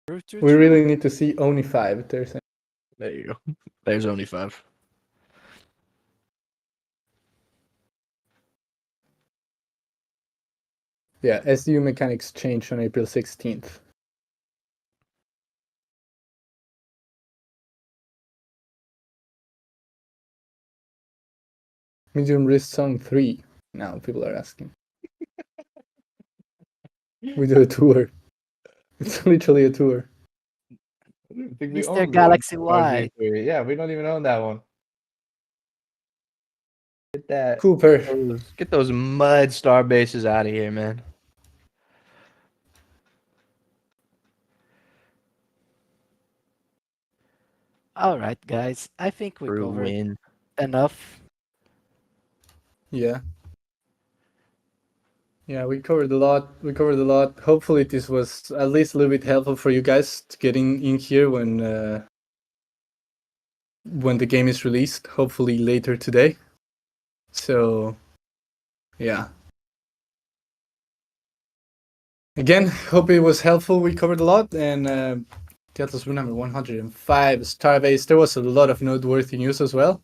Speaker 3: True, true,
Speaker 2: We
Speaker 3: true.
Speaker 2: really need to see only 5. There's
Speaker 1: There you go. There's only 5.
Speaker 2: yeah, SDU mechanics change on April 16th. Medium wrist song 3. Now people are asking. We do a tour. It's literally a tour.
Speaker 1: I don't think we
Speaker 3: Mr.
Speaker 1: own
Speaker 3: Galaxy
Speaker 1: the
Speaker 3: Y.
Speaker 1: RG3. Yeah, we don't even own that one. Get that.
Speaker 2: Cooper.
Speaker 1: Get those mud star bases out of here, man.
Speaker 3: All right, guys. I think we
Speaker 1: True
Speaker 3: covered
Speaker 1: win.
Speaker 3: enough.
Speaker 2: Yeah. Yeah, we covered a lot. Hopefully this was at least a little bit helpful for you guys to get in here when the game is released, hopefully later today. So, yeah. Again, hope it was helpful. We covered a lot, and the Atlas Brew number 105 Starbase. There was a lot of noteworthy news as well.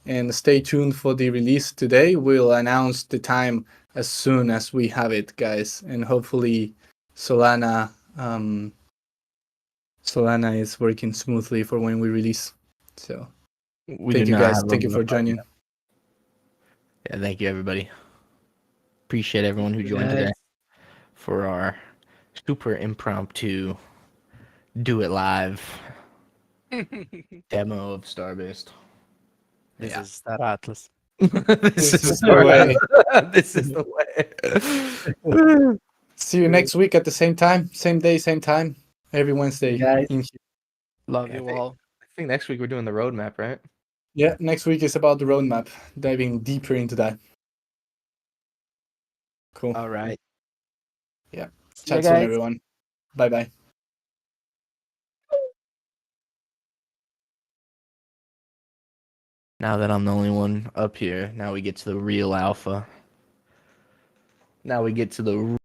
Speaker 2: and stay tuned for the release today. We'll announce the time as soon as we have it, guys, and hopefully Solana Solana is working smoothly for when we release. So
Speaker 1: We
Speaker 2: thank
Speaker 1: do
Speaker 2: you
Speaker 1: not
Speaker 2: guys.
Speaker 1: have
Speaker 2: Thank you for joining.
Speaker 1: Yeah, thank you everybody. Appreciate everyone who
Speaker 3: You
Speaker 1: joined
Speaker 3: guys.
Speaker 1: today for our super impromptu do it live demo of Starbase.
Speaker 3: This
Speaker 2: Yeah.
Speaker 3: is Star Atlas.
Speaker 1: This
Speaker 2: This
Speaker 1: is
Speaker 2: is the way.
Speaker 1: This is the way.
Speaker 2: See you next week at the same time, same day, same time, every Wednesday.
Speaker 3: Guys.
Speaker 2: in-
Speaker 3: Love
Speaker 1: Yeah,
Speaker 3: you all.
Speaker 1: I think next week we're doing the roadmap, right?
Speaker 2: Yeah, next week is about the roadmap, diving deeper into that. Cool.
Speaker 3: All right.
Speaker 2: Yeah.
Speaker 3: See you
Speaker 2: Chat soon,
Speaker 3: guys.
Speaker 2: everyone. Bye bye.
Speaker 1: Now that I'm the only one up here, now we get to the real alpha. Now we get to the